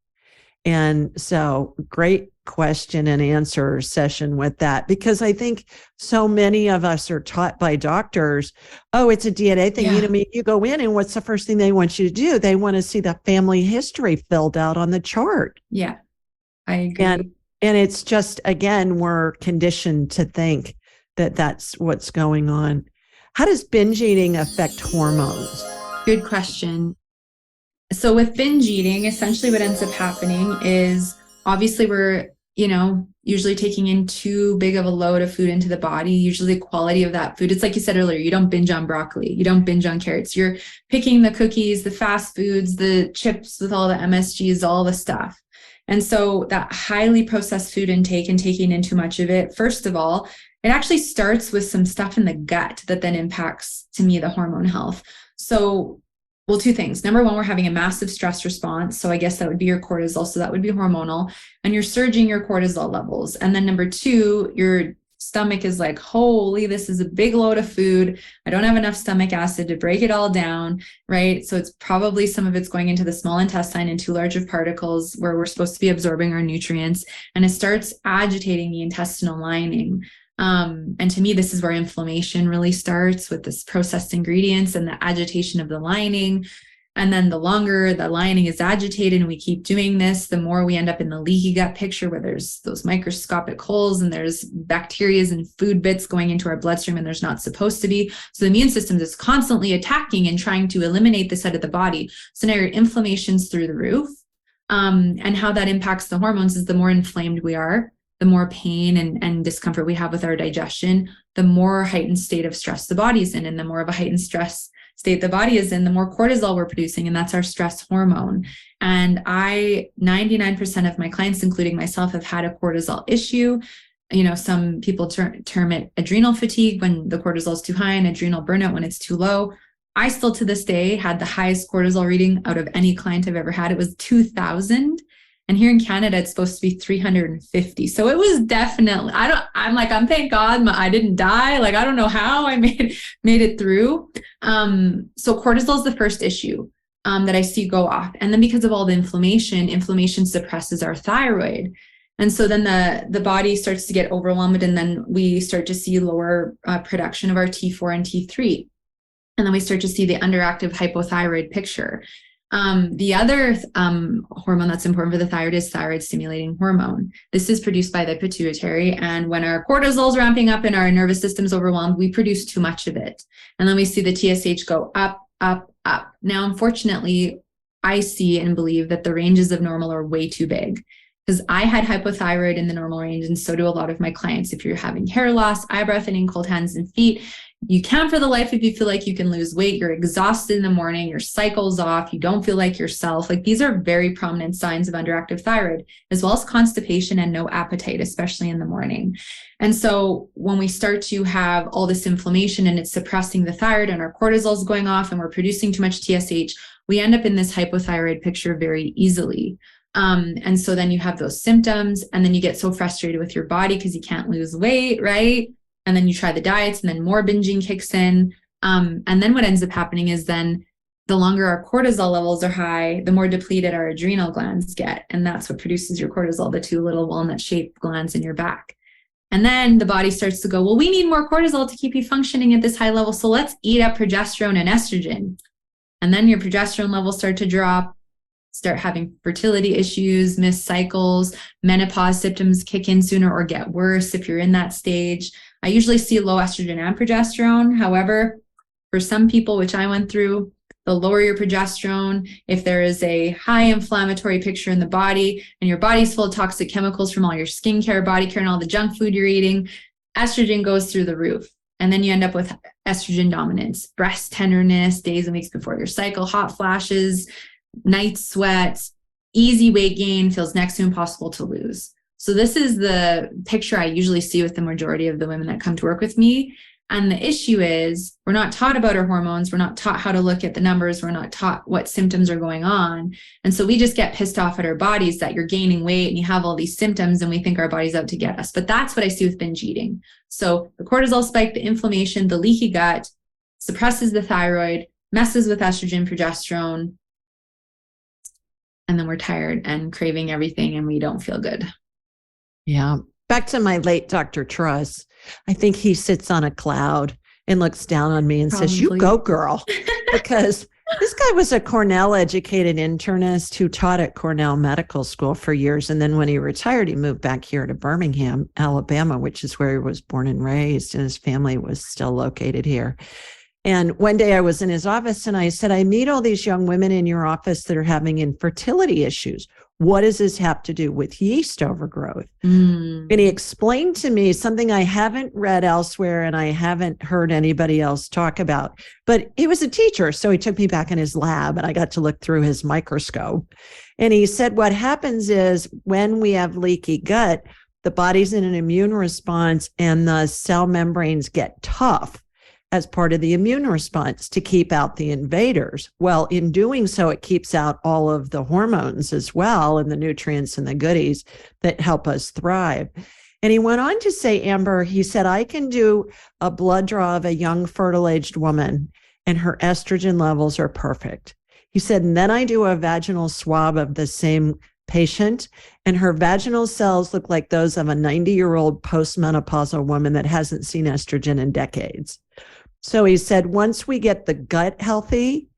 And so great question and answer session with that, because I think so many of us are taught by doctors, oh, it's a DNA thing. You go in, and what's the first thing they want you to do? They want to see the family history filled out on the chart. Yeah, I agree. And it's just, again, we're conditioned to think that that's what's going on. How does binge eating affect hormones? Good question. So with binge eating, essentially what ends up happening is obviously we're usually taking in too big of a load of food into the body. Usually the quality of that food, it's like you said earlier, you don't binge on broccoli, you don't binge on carrots. You're picking the cookies, the fast foods, the chips with all the MSGs, all the stuff. And so that highly processed food intake and taking in too much of it, first of all, it actually starts with some stuff in the gut that then impacts, to me, the hormone health. So, well, two things. Number one, we're having a massive stress response. So I guess that would be your cortisol. So that would be hormonal. And you're surging your cortisol levels. And then number two, your stomach is like, holy, this is a big load of food. I don't have enough stomach acid to break it all down, right? So it's probably some of it's going into the small intestine in too large of particles where we're supposed to be absorbing our nutrients. And it starts agitating the intestinal lining. And to me, this is where inflammation really starts, with this processed ingredients and the agitation of the lining. And then the longer the lining is agitated and we keep doing this, the more we end up in the leaky gut picture, where there's those microscopic holes and there's bacteria and food bits going into our bloodstream and there's not supposed to be. So the immune system is constantly attacking and trying to eliminate this out of the body. So now your inflammation's through the roof. And how that impacts the hormones is the more inflamed we are, the more pain and discomfort we have with our digestion, the more heightened state of stress the body's in. And the more of a heightened stress state the body is in, the more cortisol we're producing. And that's our stress hormone. And 99% of my clients, including myself, have had a cortisol issue. Some people term it adrenal fatigue when the cortisol is too high, and adrenal burnout when it's too low. I still to this day had the highest cortisol reading out of any client I've ever had. It was 2,000. And here in Canada, it's supposed to be 350. So it was definitely, I'm thank God I didn't die. Like, I don't know how I made it through. So cortisol is the first issue that I see go off. And then because of all the inflammation suppresses our thyroid. And so then the body starts to get overwhelmed, and then we start to see lower production of our T4 and T3. And then we start to see the underactive hypothyroid picture. The other hormone that's important for the thyroid is thyroid stimulating hormone. This is produced by the pituitary. And when our cortisol is ramping up and our nervous system's overwhelmed, we produce too much of it. And then we see the TSH go up, up, up. Now, unfortunately, I see and believe that the ranges of normal are way too big, because I had hypothyroid in the normal range, and so do a lot of my clients. If you're having hair loss, eyebrow thinning, cold hands and feet, you can't for the life if you feel like you can lose weight, you're exhausted in the morning, your cycle's off, you don't feel like yourself. Like, these are very prominent signs of underactive thyroid, as well as constipation and no appetite, especially in the morning. And so when we start to have all this inflammation and it's suppressing the thyroid and our cortisol is going off and we're producing too much TSH, we end up in this hypothyroid picture very easily. And so then you have those symptoms, and then you get so frustrated with your body because you can't lose weight, right? And then you try the diets, and then more binging kicks in. And then what ends up happening is then the longer our cortisol levels are high, the more depleted our adrenal glands get. And that's what produces your cortisol, the two little walnut-shaped glands in your back. And then the body starts to go, well, we need more cortisol to keep you functioning at this high level. So let's eat up progesterone and estrogen. And then your progesterone levels start to drop, start having fertility issues, missed cycles, menopause symptoms kick in sooner or get worse if you're in that stage. I usually see low estrogen and progesterone. However, for some people, which I went through, the lower your progesterone, if there is a high inflammatory picture in the body and your body's full of toxic chemicals from all your skincare, body care, and all the junk food you're eating, estrogen goes through the roof. And then you end up with estrogen dominance, breast tenderness, days and weeks before your cycle, hot flashes, night sweats, easy weight gain, feels next to impossible to lose. So this is the picture I usually see with the majority of the women that come to work with me. And the issue is we're not taught about our hormones. We're not taught how to look at the numbers. We're not taught what symptoms are going on. And so we just get pissed off at our bodies that you're gaining weight and you have all these symptoms, and we think our body's out to get us. But that's what I see with binge eating. So the cortisol spike, the inflammation, the leaky gut suppresses the thyroid, messes with estrogen, progesterone, and then we're tired and craving everything and we don't feel good. Yeah. Back to my late Dr. Truss. I think he sits on a cloud and looks down on me and says, you go, girl. Because this guy was a Cornell educated internist who taught at Cornell Medical School for years. And then when he retired, he moved back here to Birmingham, Alabama, which is where he was born and raised. And his family was still located here. And one day I was in his office and I said, I meet all these young women in your office that are having infertility issues. what does this have to do with yeast overgrowth? Mm. And he explained to me something I haven't read elsewhere and I haven't heard anybody else talk about. But he was a teacher, so he took me back in his lab and I got to look through his microscope. And he said what happens is when we have leaky gut, the body's in an immune response and the cell membranes get tough as part of the immune response to keep out the invaders. Well, in doing so, it keeps out all of the hormones as well and the nutrients and the goodies that help us thrive. And he went on to say, Amber, he said, I can do a blood draw of a young fertile-aged woman and her estrogen levels are perfect. He said, and then I do a vaginal swab of the same patient and her vaginal cells look like those of a 90-year-old postmenopausal woman that hasn't seen estrogen in decades. So he said, once we get the gut healthy,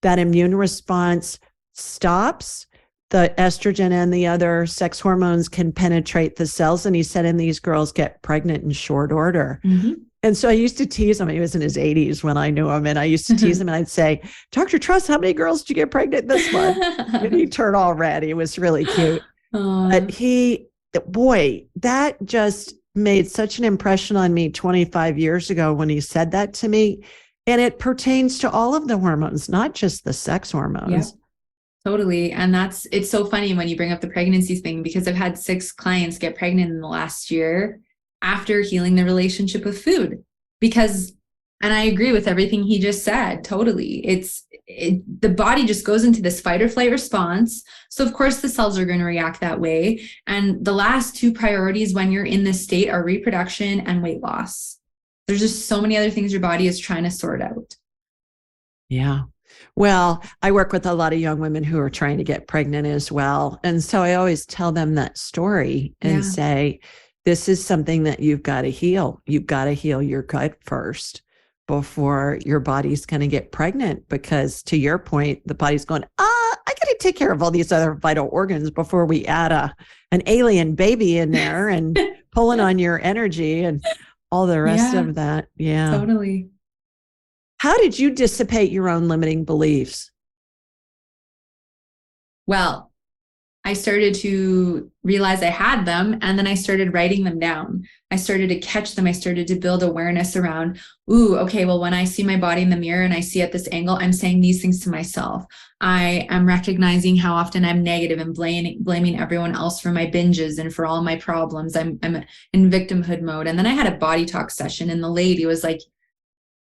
that immune response stops, the estrogen and the other sex hormones can penetrate the cells. And he said, and these girls get pregnant in short order. Mm-hmm. And so I used to tease him. He was in his 80s when I knew him. And I used to tease him and I'd say, Dr. Truss, how many girls did you get pregnant this month? And he'd turn all red. He was really cute. But boy, that just made such an impression on me 25 years ago when he said that to me. And it pertains to all of the hormones, not just the sex hormones. Yep, totally. And it's so funny when you bring up the pregnancy thing, because I've had 6 clients get pregnant in the last year after healing their relationship with food. And I agree with everything he just said. Totally. The body just goes into this fight or flight response. So of course the cells are going to react that way. And the last 2 priorities when you're in this state are reproduction and weight loss. There's just so many other things your body is trying to sort out. Yeah. Well, I work with a lot of young women who are trying to get pregnant as well. And so I always tell them that story and say, this is something that you've got to heal. You've got to heal your gut first before your body's going to get pregnant, because to your point, the body's going, I got to take care of all these other vital organs before we add an alien baby in there and pulling on your energy and all the rest of that. Yeah, totally. How did you dissipate your own limiting beliefs? Well, I started to realize I had them, and then I started writing them down. I started to catch them. I started to build awareness around, okay, well, when I see my body in the mirror and I see at this angle, I'm saying these things to myself. I am recognizing how often I'm negative and blaming everyone else for my binges and for all my problems. I'm in victimhood mode. And then I had a body talk session, and the lady was like,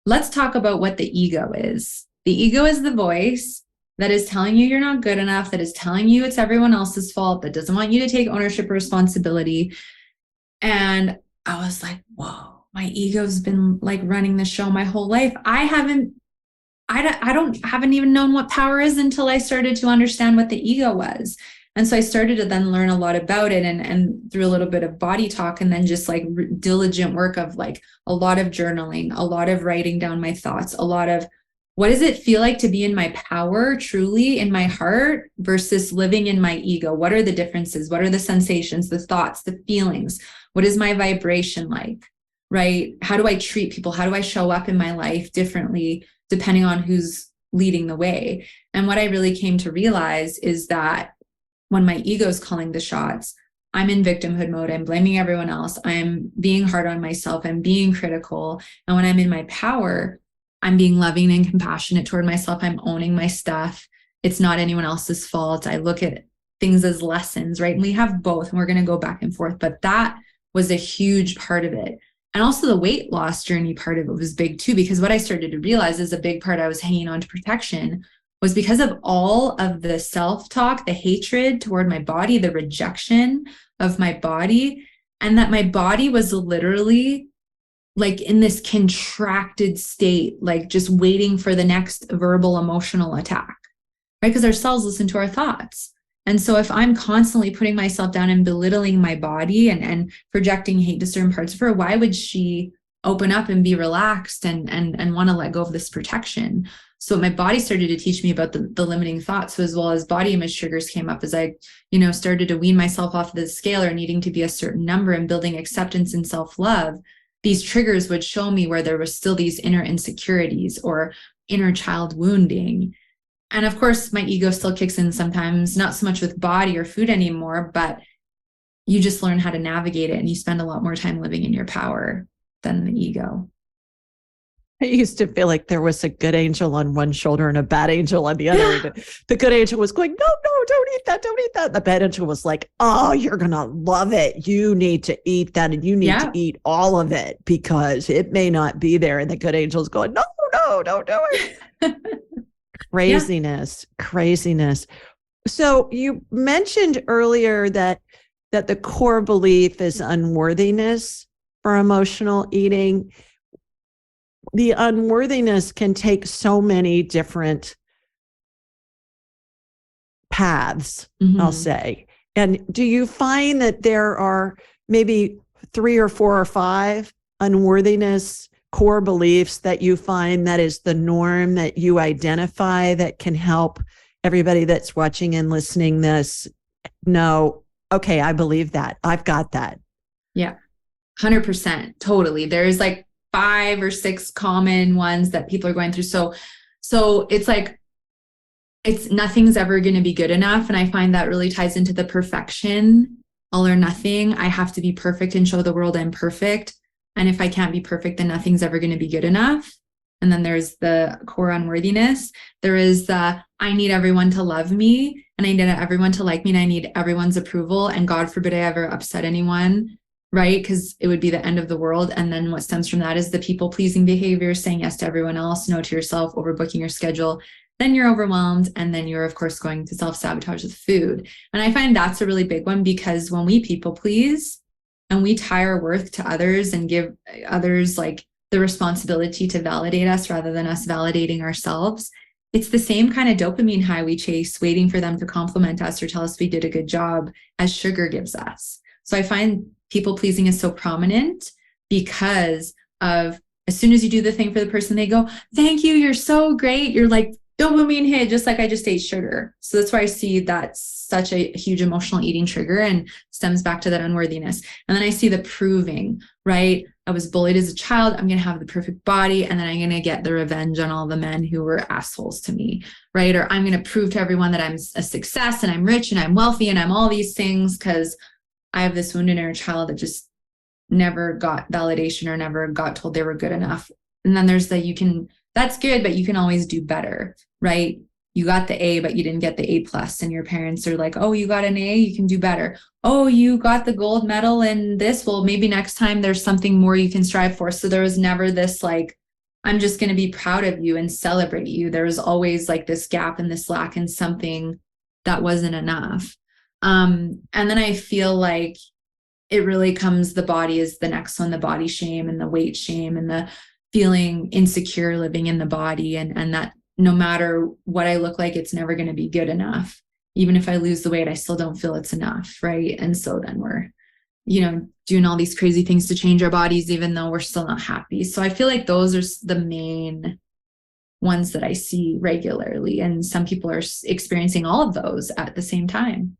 let's talk about what the ego is. The ego is the voice that is telling you you're not good enough, that is telling you it's everyone else's fault, that doesn't want you to take ownership or responsibility. And I was like, whoa, my ego's been like running the show my whole life. I haven't even known what power is until I started to understand what the ego was. And so I started to then learn a lot about it, and through a little bit of body talk, and then just like diligent work of like a lot of journaling, a lot of writing down my thoughts, a lot of, what does it feel like to be in my power, truly in my heart, versus living in my ego? What are the differences? What are the sensations, the thoughts, the feelings? What is my vibration like, right? How do I treat people? How do I show up in my life differently depending on who's leading the way? And what I really came to realize is that when my ego is calling the shots, I'm in victimhood mode. I'm blaming everyone else. I'm being hard on myself. I'm being critical. And when I'm in my power, I'm being loving and compassionate toward myself. I'm owning my stuff. It's not anyone else's fault. I look at things as lessons, right? And we have both, and we're going to go back and forth. But that was a huge part of it. And also the weight loss journey part of it was big too, because what I started to realize is a big part I was hanging on to protection was because of all of the self-talk, the hatred toward my body, the rejection of my body, and that my body was literally like in this contracted state, like just waiting for the next verbal emotional attack, right? Because our cells listen to our thoughts. And so if I'm constantly putting myself down and belittling my body and projecting hate to certain parts of her, why would she open up and be relaxed and want to let go of this protection? So my body started to teach me about the limiting thoughts. So as well as body image triggers came up as I, started to wean myself off of the scale or needing to be a certain number and building acceptance and self-love. These triggers would show me where there was still these inner insecurities or inner child wounding. And of course, my ego still kicks in sometimes, not so much with body or food anymore, but you just learn how to navigate it and you spend a lot more time living in your power than the ego. I used to feel like there was a good angel on one shoulder and a bad angel on the other. Yeah. The good angel was going, no, don't eat that. Don't eat that. The bad angel was like, oh, you're going to love it. You need to eat that and you need to eat all of it because it may not be there. And the good angel's going, no, don't do it. Craziness. So you mentioned earlier that the core belief is unworthiness for emotional eating. The unworthiness can take so many different paths, I'll say. And do you find that there are maybe 3 or 4 or 5 unworthiness core beliefs that you find that is the norm that you identify that can help everybody that's watching and listening this know, okay, I believe that. I've got that. Yeah, 100%. Totally. There's like 5 or 6 common ones that people are going through. So it's like, it's nothing's ever going to be good enough. And I find that really ties into the perfection, all or nothing. I have to be perfect and show the world I'm perfect. And if I can't be perfect, then nothing's ever going to be good enough. And then there's the core unworthiness. There is the, I need everyone to love me and I need everyone to like me and I need everyone's approval. And God forbid I ever upset anyone, right? Because it would be the end of the world. And then what stems from that is the people pleasing behavior, saying yes to everyone else, no to yourself, overbooking your schedule. Then you're overwhelmed. And then you're, of course, going to self-sabotage with food. And I find that's a really big one because when we people please and we tie our worth to others and give others like the responsibility to validate us rather than us validating ourselves, it's the same kind of dopamine high we chase, waiting for them to compliment us or tell us we did a good job as sugar gives us. So I find people pleasing is so prominent because of as soon as you do the thing for the person, they go, thank you, you're so great. You're like dopamine hit, just like I just ate sugar. So that's why I see that's such a huge emotional eating trigger and stems back to that unworthiness. And then I see the proving, right? I was bullied as a child. I'm going to have the perfect body. And then I'm going to get the revenge on all the men who were assholes to me, right? Or I'm going to prove to everyone that I'm a success and I'm rich and I'm wealthy and I'm all these things because I have this wounded inner child that just never got validation or never got told they were good enough. And then there's that's good, but you can always do better, right? You got the A, but you didn't get the A plus, and your parents are like, oh, you got an A, you can do better. Oh, you got the gold medal in this. Well, maybe next time there's something more you can strive for. So there was never this like, I'm just going to be proud of you and celebrate you. There was always like this gap and this lack in something that wasn't enough. And then I feel like it really comes, the body is the next one, the body shame and the weight shame and the feeling insecure living in the body and that no matter what I look like, it's never going to be good enough. Even if I lose the weight, I still don't feel it's enough, right? And so then we're, doing all these crazy things to change our bodies, even though we're still not happy. So I feel like those are the main ones that I see regularly. And some people are experiencing all of those at the same time.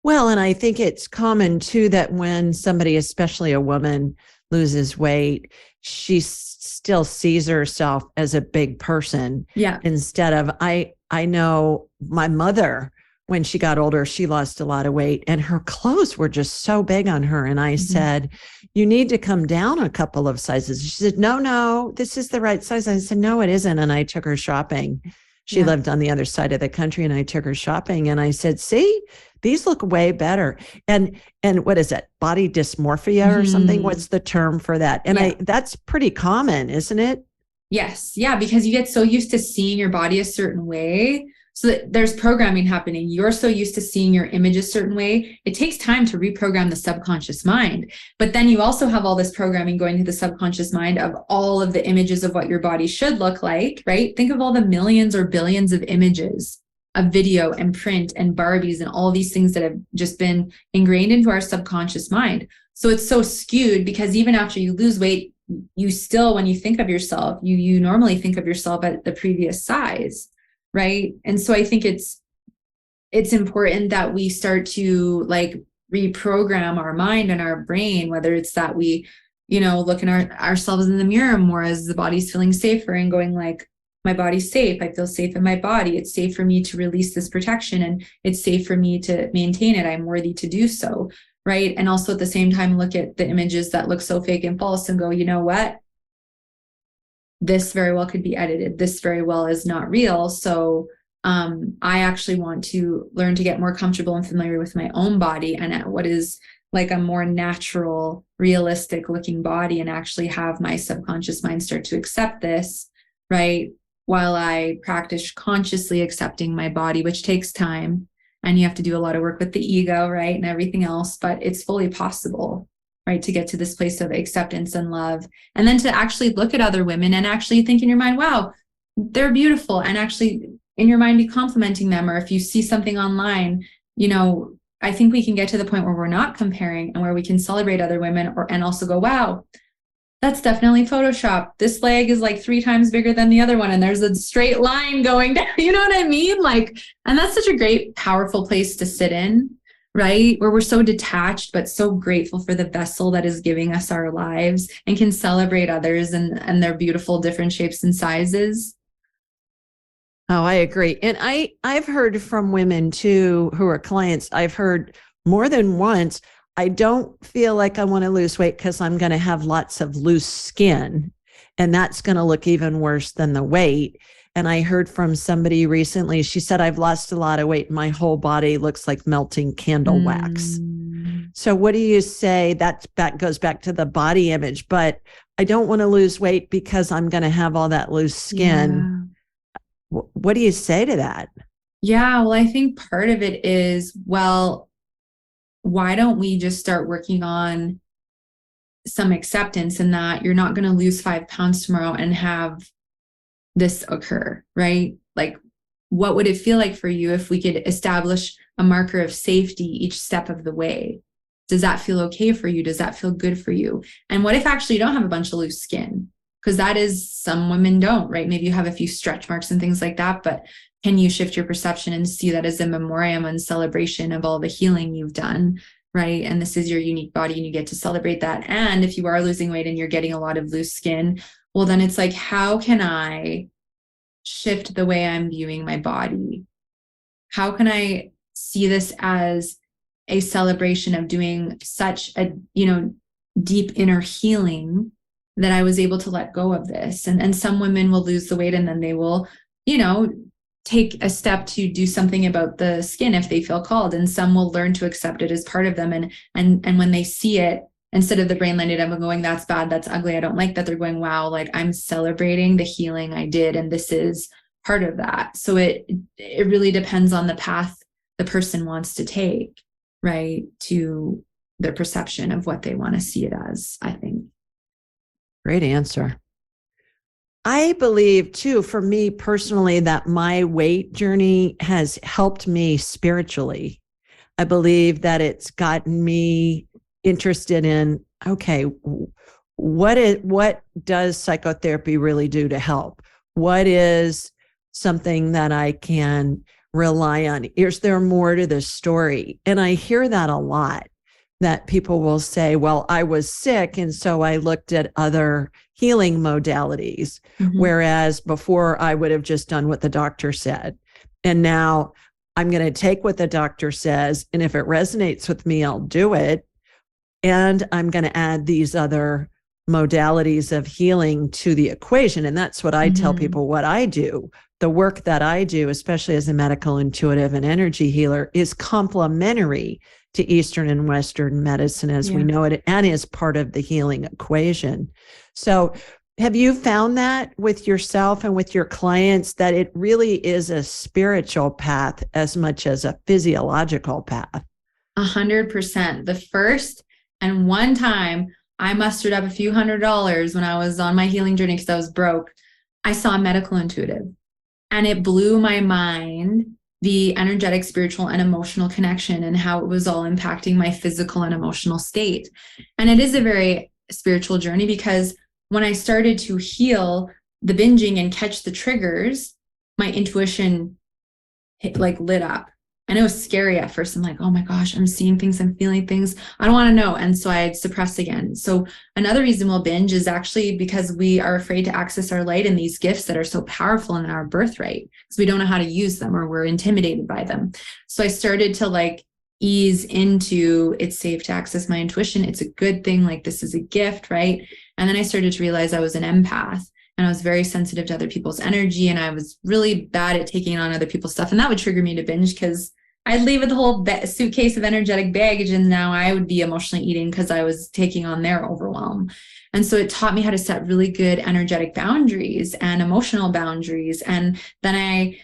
Well, and I think it's common too that when somebody, especially a woman, loses weight, she still sees herself as a big person. Yeah. Instead of, I know my mother, when she got older, she lost a lot of weight and her clothes were just so big on her. And I said, you need to come down a couple of sizes. She said, no, this is the right size. I said, no, it isn't. And I took her shopping. She lived on the other side of the country and I took her shopping and I said, see, these look way better. And what is it? Body dysmorphia or something? What's the term for that? And that's pretty common, isn't it? Yes. Yeah. Because you get so used to seeing your body a certain way. So that there's programming happening. You're so used to seeing your image a certain way. It takes time to reprogram the subconscious mind. But then you also have all this programming going to the subconscious mind of all of the images of what your body should look like, right? Think of all the millions or billions of images of video and print and Barbies and all these things that have just been ingrained into our subconscious mind. So it's so skewed because even after you lose weight, you still, when you think of yourself, you normally think of yourself at the previous size. Right. And so I think it's important that we start to like reprogram our mind and our brain, whether it's that we, look at ourselves in the mirror more as the body's feeling safer and going like, my body's safe. I feel safe in my body. It's safe for me to release this protection, and it's safe for me to maintain it. I'm worthy to do so. Right. And also at the same time, look at the images that look so fake and false and go, you know what? This very well could be edited. This very well is not real. So I actually want to learn to get more comfortable and familiar with my own body and at what is like a more natural, realistic looking body, and actually have my subconscious mind start to accept this, right? While I practice consciously accepting my body, which takes time. And you have to do a lot of work with the ego, right? And everything else, but it's fully possible, right? To get to this place of acceptance and love. And then to actually look at other women and actually think in your mind, wow, they're beautiful. And actually in your mind, be complimenting them. Or if you see something online, you know, I think we can get to the point where we're not comparing and where we can celebrate other women, and also go, wow, that's definitely Photoshop. This leg is like 3 times bigger than the other one, and there's a straight line going down. You know what I mean? Like, and that's such a great, powerful place to sit in, right? Where we're so detached, but so grateful for the vessel that is giving us our lives, and can celebrate others and their beautiful different shapes and sizes. Oh, I agree. And I've heard from women too, who are clients. I've heard more than once, I don't feel like I want to lose weight because I'm going to have lots of loose skin, and that's going to look even worse than the weight. And I heard from somebody recently, she said, I've lost a lot of weight. My whole body looks like melting candle wax. So what do you say? That goes back to the body image, but I don't want to lose weight because I'm going to have all that loose skin. Yeah. What do you say to that? Yeah, well, I think part of it is, well, why don't we just start working on some acceptance in that you're not going to lose 5 pounds tomorrow and have this occur, right? Like, what would it feel like for you if we could establish a marker of safety each step of the way? Does that feel okay for you? Does that feel good for you? And what if actually you don't have a bunch of loose skin? Because that is, some women don't, right? Maybe you have a few stretch marks and things like that, but can you shift your perception and see that as a memoriam and celebration of all the healing you've done, right? And this is your unique body, and you get to celebrate that. And if you are losing weight and you're getting a lot of loose skin, well, then it's like, how can I shift the way I'm viewing my body? How can I see this as a celebration of doing such a, deep inner healing that I was able to let go of this? And some women will lose the weight, and then they will, take a step to do something about the skin if they feel called. And some will learn to accept it as part of them. And when they see it, instead of the brain lining up and going, that's bad, that's ugly, I don't like that, they're going, wow, like, I'm celebrating the healing I did, and this is part of that. So it really depends on the path the person wants to take, right, to their perception of what they want to see it as, I think. Great answer. I believe too, for me personally, that my weight journey has helped me spiritually. I believe that it's gotten me interested in, okay, what does psychotherapy really do to help? What is something that I can rely on? Is there more to the story? And I hear that a lot, that people will say, well, I was sick, and so I looked at other healing modalities, whereas before I would have just done what the doctor said. And now I'm going to take what the doctor says, and if it resonates with me, I'll do it. And I'm going to add these other modalities of healing to the equation. And that's what I tell people what I do. The work that I do, especially as a medical intuitive and energy healer, is complementary to Eastern and Western medicine as we know it, and is part of the healing equation. So have you found that with yourself and with your clients, that it really is a spiritual path as much as a physiological path? 100%. The first and one time I mustered up a few $100s when I was on my healing journey because I was broke, I saw a medical intuitive, and it blew my mind, the energetic, spiritual, and emotional connection, and how it was all impacting my physical and emotional state. And it is a very spiritual journey, because when I started to heal the binging and catch the triggers, my intuition lit up. And it was scary at first. I'm like, oh my gosh, I'm seeing things, I'm feeling things. I don't want to know. And so I'd suppress again. So another reason we'll binge is actually because we are afraid to access our light and these gifts that are so powerful in our birthright, because we don't know how to use them, or we're intimidated by them. So I started to like ease into, it's safe to access my intuition. It's a good thing. Like, this is a gift, right? And then I started to realize I was an empath. And I was very sensitive to other people's energy, and I was really bad at taking on other people's stuff. And that would trigger me to binge, because I'd leave with a whole suitcase of energetic baggage, and now I would be emotionally eating because I was taking on their overwhelm. And so it taught me how to set really good energetic boundaries and emotional boundaries. And then I,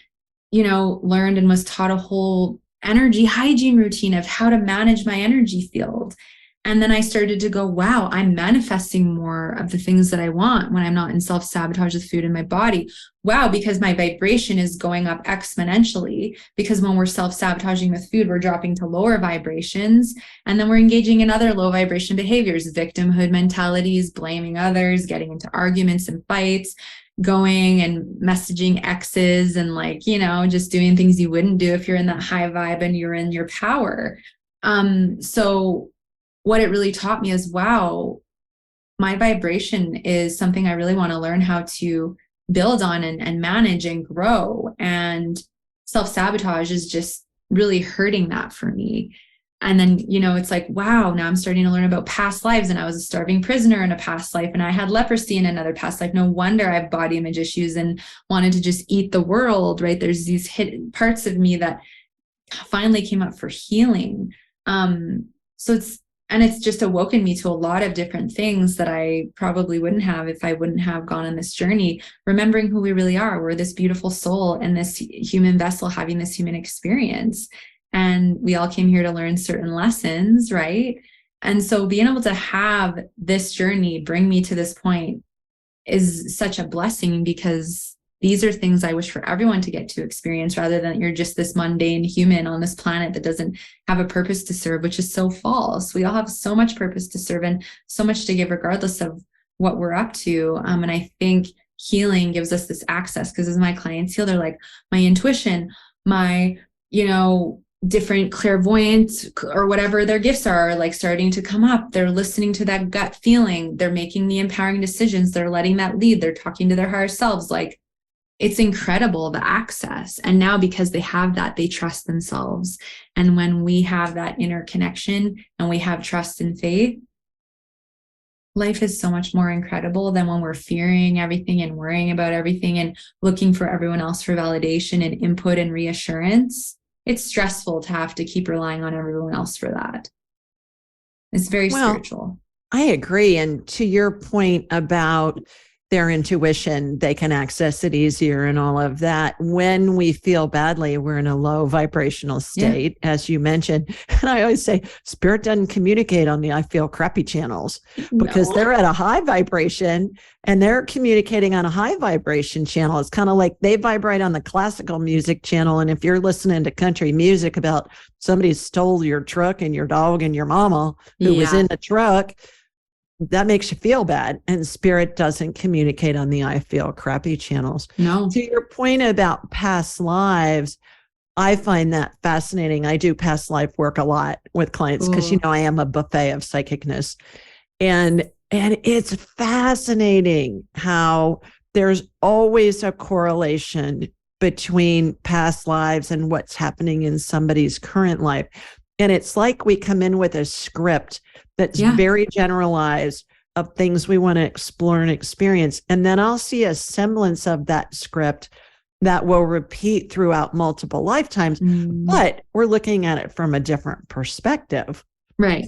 learned and was taught a whole energy hygiene routine of how to manage my energy field. And then I started to go, wow, I'm manifesting more of the things that I want when I'm not in self-sabotage with food in my body. Wow, because my vibration is going up exponentially, because when we're self-sabotaging with food, we're dropping to lower vibrations. And then we're engaging in other low vibration behaviors, victimhood mentalities, blaming others, getting into arguments and fights, going and messaging exes, and just doing things you wouldn't do if you're in that high vibe and you're in your power. So what it really taught me is, wow, my vibration is something I really want to learn how to build on and manage and grow. And self-sabotage is just really hurting that for me. And then, it's like, wow, now I'm starting to learn about past lives. And I was a starving prisoner in a past life, and I had leprosy in another past life. No wonder I have body image issues and wanted to just eat the world, right? There's these hidden parts of me that finally came up for healing. It's just awoken me to a lot of different things that I probably wouldn't have if I wouldn't have gone on this journey, remembering who we really are. We're this beautiful soul and this human vessel having this human experience. And we all came here to learn certain lessons, right? And so being able to have this journey bring me to this point is such a blessing, because these are things I wish for everyone to get to experience, rather than you're just this mundane human on this planet that doesn't have a purpose to serve, which is so false. We all have so much purpose to serve and so much to give, regardless of what we're up to. And I think healing gives us this access, because as my clients heal, they're like, my intuition, my, different clairvoyance or whatever their gifts are, like starting to come up. They're listening to that gut feeling. They're making the empowering decisions. They're letting that lead. They're talking to their higher selves. Like, it's incredible, the access. And now, because they have that, they trust themselves. And when we have that inner connection and we have trust and faith, life is so much more incredible than when we're fearing everything and worrying about everything and looking for everyone else for validation and input and reassurance. It's stressful to have to keep relying on everyone else for that. It's very spiritual. I agree. And to your point about their intuition, they can access it easier and all of that. When we feel badly, we're in a low vibrational state, as you mentioned. And I always say, spirit doesn't communicate on the I feel crappy channels, because they're at a high vibration and they're communicating on a high vibration channel. It's kind of like they vibrate on the classical music channel. And if you're listening to country music about somebody stole your truck and your dog and your mama who was in the truck, that makes you feel bad. And spirit doesn't communicate on the I feel crappy channels. No. To your point about past lives, I find that fascinating. I do past life work a lot with clients because, I am a buffet of psychicness. And it's fascinating how there's always a correlation between past lives and what's happening in somebody's current life. And it's like we come in with a script that's very generalized of things we want to explore and experience. And then I'll see a semblance of that script that will repeat throughout multiple lifetimes, but we're looking at it from a different perspective. Right.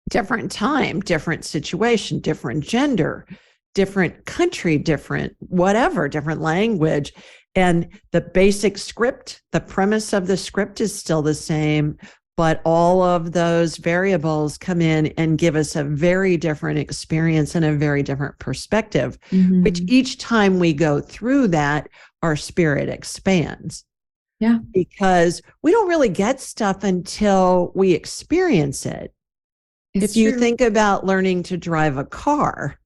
Different time, different situation, different gender, different country, different whatever, different language. And the basic script, the premise of the script is still the same, but all of those variables come in and give us a very different experience and a very different perspective, which each time we go through that, our spirit expands. Yeah. Because we don't really get stuff until we experience it. If you think about learning to drive a car,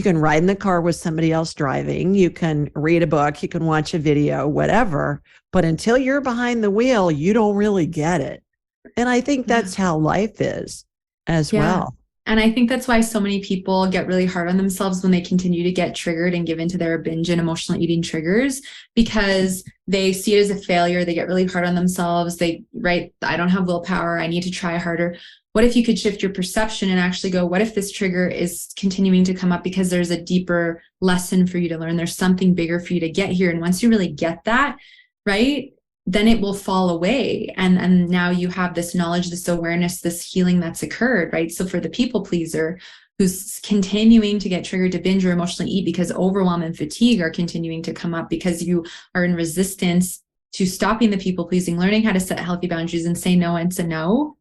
You can ride in the car with somebody else driving. You can read a book. You can watch a video, whatever. But until you're behind the wheel, you don't really get it. And I think that's how life is as well. And I think that's why so many people get really hard on themselves when they continue to get triggered and give into their binge and emotional eating triggers, because they see it as a failure. They get really hard on themselves. I don't have willpower. I need to try harder. What if you could shift your perception and actually go, what if this trigger is continuing to come up because there's a deeper lesson for you to learn? There's something bigger for you to get here. And once you really get that, right, then it will fall away. And now you have this knowledge, this awareness, this healing that's occurred, right? So for the people pleaser who's continuing to get triggered to binge or emotionally eat because overwhelm and fatigue are continuing to come up because you are in resistance to stopping the people pleasing, learning how to set healthy boundaries and say no and to no,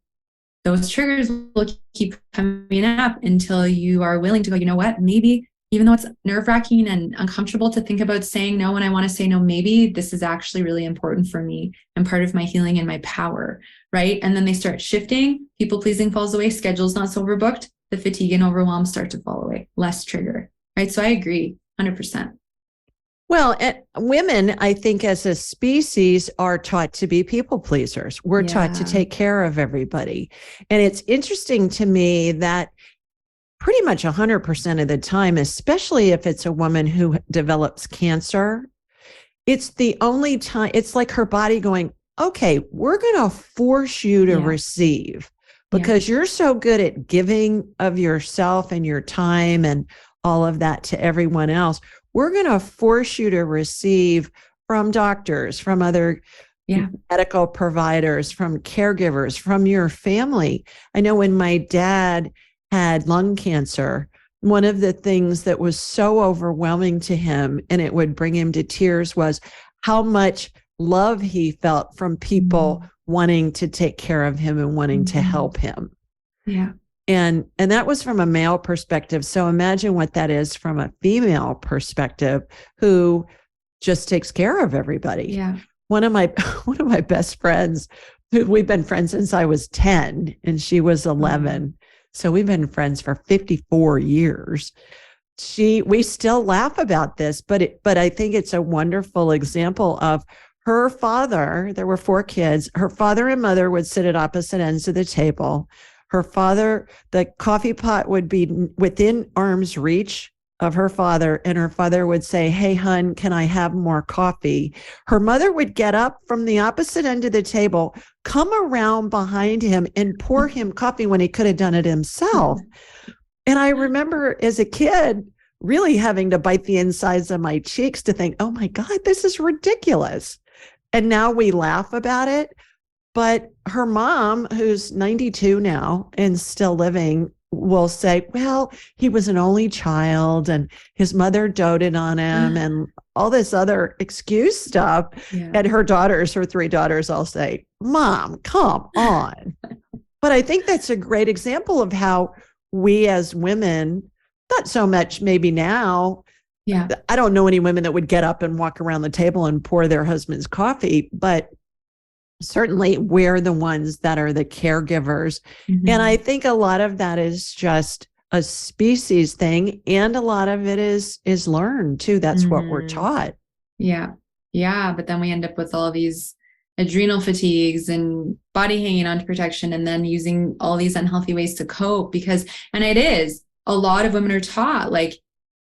those triggers will keep coming up until you are willing to go, you know what, maybe even though it's nerve-wracking and uncomfortable to think about saying no when I want to say no, maybe this is actually really important for me and part of my healing and my power, right? And then they start shifting, people-pleasing falls away, schedule's not so overbooked, the fatigue and overwhelm start to fall away, less trigger, right? So I agree, 100%. Well, women, I think as a species are taught to be people pleasers. We're taught to take care of everybody. And it's interesting to me that pretty much 100% of the time, especially if it's a woman who develops cancer, it's the only time, it's like her body going, okay, we're going to force you to receive because you're so good at giving of yourself and your time and all of that to everyone else. We're going to force you to receive from doctors, from other medical providers, from caregivers, from your family. I know when my dad had lung cancer, one of the things that was so overwhelming to him and it would bring him to tears was how much love he felt from people wanting to take care of him and wanting to help him. Yeah. And that was from a male perspective. So imagine what that is from a female perspective who just takes care of everybody. Yeah. One of my best friends, who we've been friends since I was 10 and she was 11. So we've been friends for 54 years. We still laugh about this, but I think it's a wonderful example of her father. There were 4 kids. Her father and mother would sit at opposite ends of the table. Her father, the coffee pot would be within arm's reach of her father, and her father would say, "Hey, hun, can I have more coffee?" Her mother would get up from the opposite end of the table, come around behind him and pour him coffee when he could have done it himself. And I remember as a kid really having to bite the insides of my cheeks to think, oh my God, this is ridiculous. And now we laugh about it. But her mom, who's 92 now and still living, will say, well, he was an only child and his mother doted on him and all this other excuse stuff. Yeah. And her 3 daughters, all say, Mom, come on. But I think that's a great example of how we as women, not so much maybe now. Yeah. I don't know any women that would get up and walk around the table and pour their husband's coffee, but certainly we're the ones that are the caregivers. Mm-hmm. And I think a lot of that is just a species thing. And a lot of it is learned too. That's what we're taught. Yeah. Yeah. But then we end up with all these adrenal fatigues and body hanging on to protection and then using all these unhealthy ways to cope and it is, a lot of women are taught, like,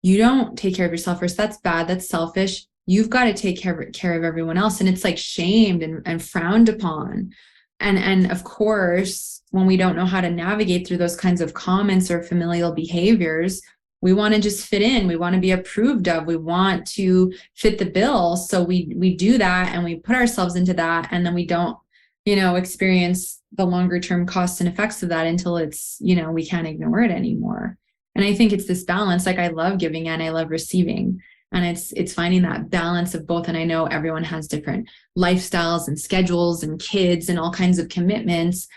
you don't take care of yourself first. That's bad. That's selfish. You've got to take care of everyone else. And it's like shamed and frowned upon. And of course, when we don't know how to navigate through those kinds of comments or familial behaviors, we want to just fit in. We want to be approved of. We want to fit the bill. So we do that and we put ourselves into that. And then we don't, experience the longer term costs and effects of that until it's, we can't ignore it anymore. And I think it's this balance. Like, I love giving and I love receiving. And it's finding that balance of both. And I know everyone has different lifestyles and schedules and kids and all kinds of commitments.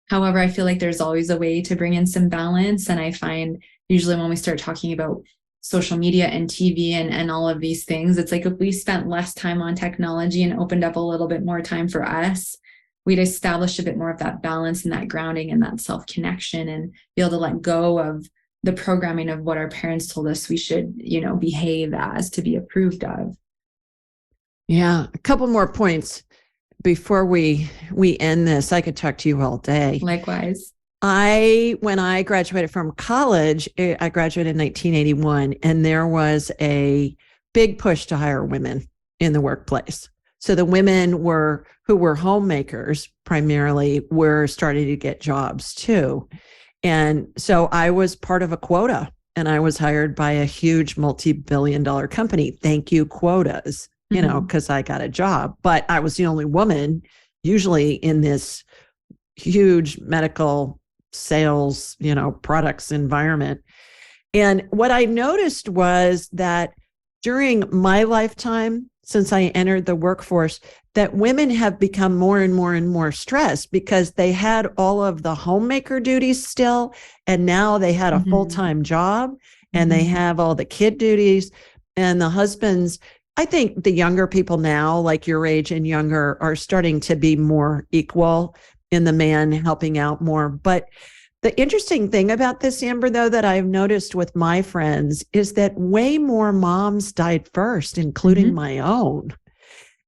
However, I feel like there's always a way to bring in some balance. And I find usually when we start talking about social media and TV and all of these things, it's like if we spent less time on technology and opened up a little bit more time for us, we'd establish a bit more of that balance and that grounding and that self-connection and be able to let go of the programming of what our parents told us we should, behave as to be approved of. Yeah. A couple more points before we end this. I could talk to you all day. Likewise. When I graduated from college, I graduated in 1981, and there was a big push to hire women in the workplace. So the women who were homemakers primarily were starting to get jobs too. And so I was part of a quota, and I was hired by a huge multi-billion-dollar company. Thank you, quotas, because I got a job. But I was the only woman usually in this huge medical sales, products environment. And what I noticed was that during my lifetime, since I entered the workforce, that women have become more and more and more stressed because they had all of the homemaker duties still, and now they had a full-time job, and they have all the kid duties, and the husbands. I think the younger people now, like your age and younger, are starting to be more equal in the man helping out more. But the interesting thing about this, Amber, though, that I've noticed with my friends is that way more moms died first, including my own.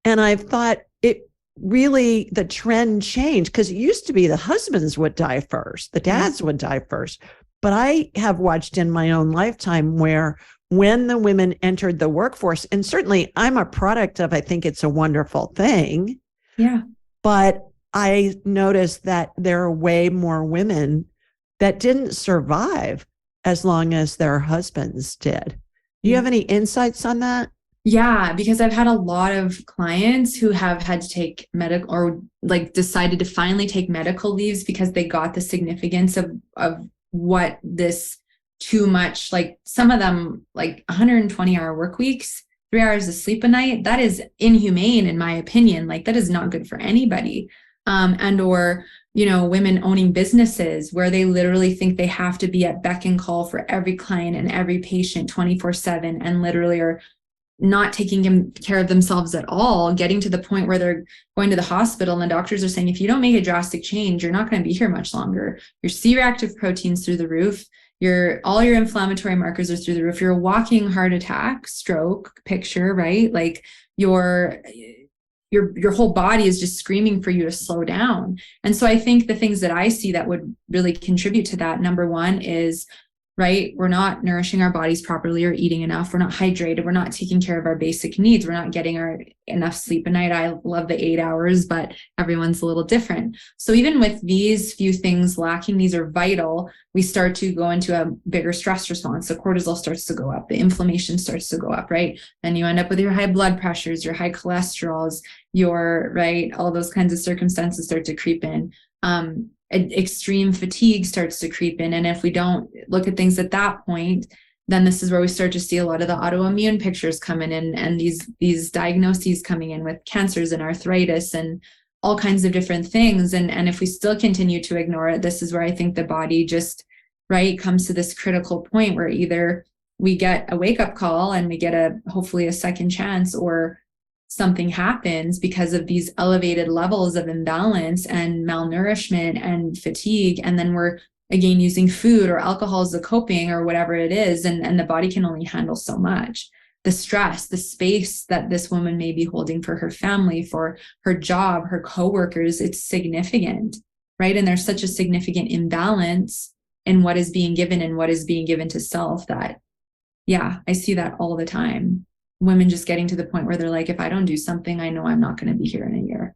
And I've thought the trend changed, because it used to be the husbands would die first, the dads would die first. But I have watched in my own lifetime where when the women entered the workforce, and certainly I'm a product of, I think it's a wonderful thing. Yeah. But I noticed that there are way more women that didn't survive as long as their husbands did. Do you have any insights on that? Yeah, because I've had a lot of clients who have had to take medical, or like decided to finally take medical leaves because they got the significance of what this too much, like some of them, like 120-hour work weeks, 3 hours of sleep a night, that is inhumane in my opinion. Like that is not good for anybody. Or women owning businesses where they literally think they have to be at beck and call for every client and every patient 24/7, and literally are not taking care of themselves at all, getting to the point where they're going to the hospital and the doctors are saying, if you don't make a drastic change, you're not going to be here much longer. Your C-reactive protein's through the roof. All your inflammatory markers are through the roof. You're a walking heart attack, stroke picture, right? Like your whole body is just screaming for you to slow down. And so I think the things that I see that would really contribute to that, number one is, right, we're not nourishing our bodies properly or eating enough. We're not hydrated. We're not taking care of our basic needs. We're not getting our enough sleep a night. I love the 8 hours, but everyone's a little different. So even with these few things lacking, these are vital, we start to go into a bigger stress response. The cortisol starts to go up. The inflammation starts to go up, right? Then you end up with your high blood pressures, your high cholesterols, all those kinds of circumstances start to creep in. Extreme fatigue starts to creep in. And if we don't look at things at that point, then this is where we start to see a lot of the autoimmune pictures coming in, and these diagnoses coming in with cancers and arthritis and all kinds of different things. And if we still continue to ignore it, this is where I think the body just, comes to this critical point where either we get a wake-up call and we get hopefully a second chance, or something happens because of these elevated levels of imbalance and malnourishment and fatigue. And then we're again using food or alcohol as a coping or whatever it is. And the body can only handle so much. The stress, the space that this woman may be holding for her family, for her job, her coworkers, it's significant, right? And there's such a significant imbalance in what is being given and what is being given to self that, I see that all the time. Women just getting to the point where they're like, if I don't do something, I know I'm not going to be here in a year.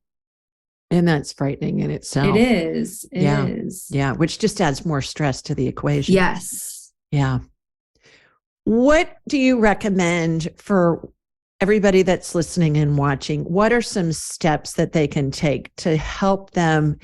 And that's frightening in itself. It is. It is. Yeah. Which just adds more stress to the equation. Yes. Yeah. What do you recommend for everybody that's listening and watching? What are some steps that they can take to help them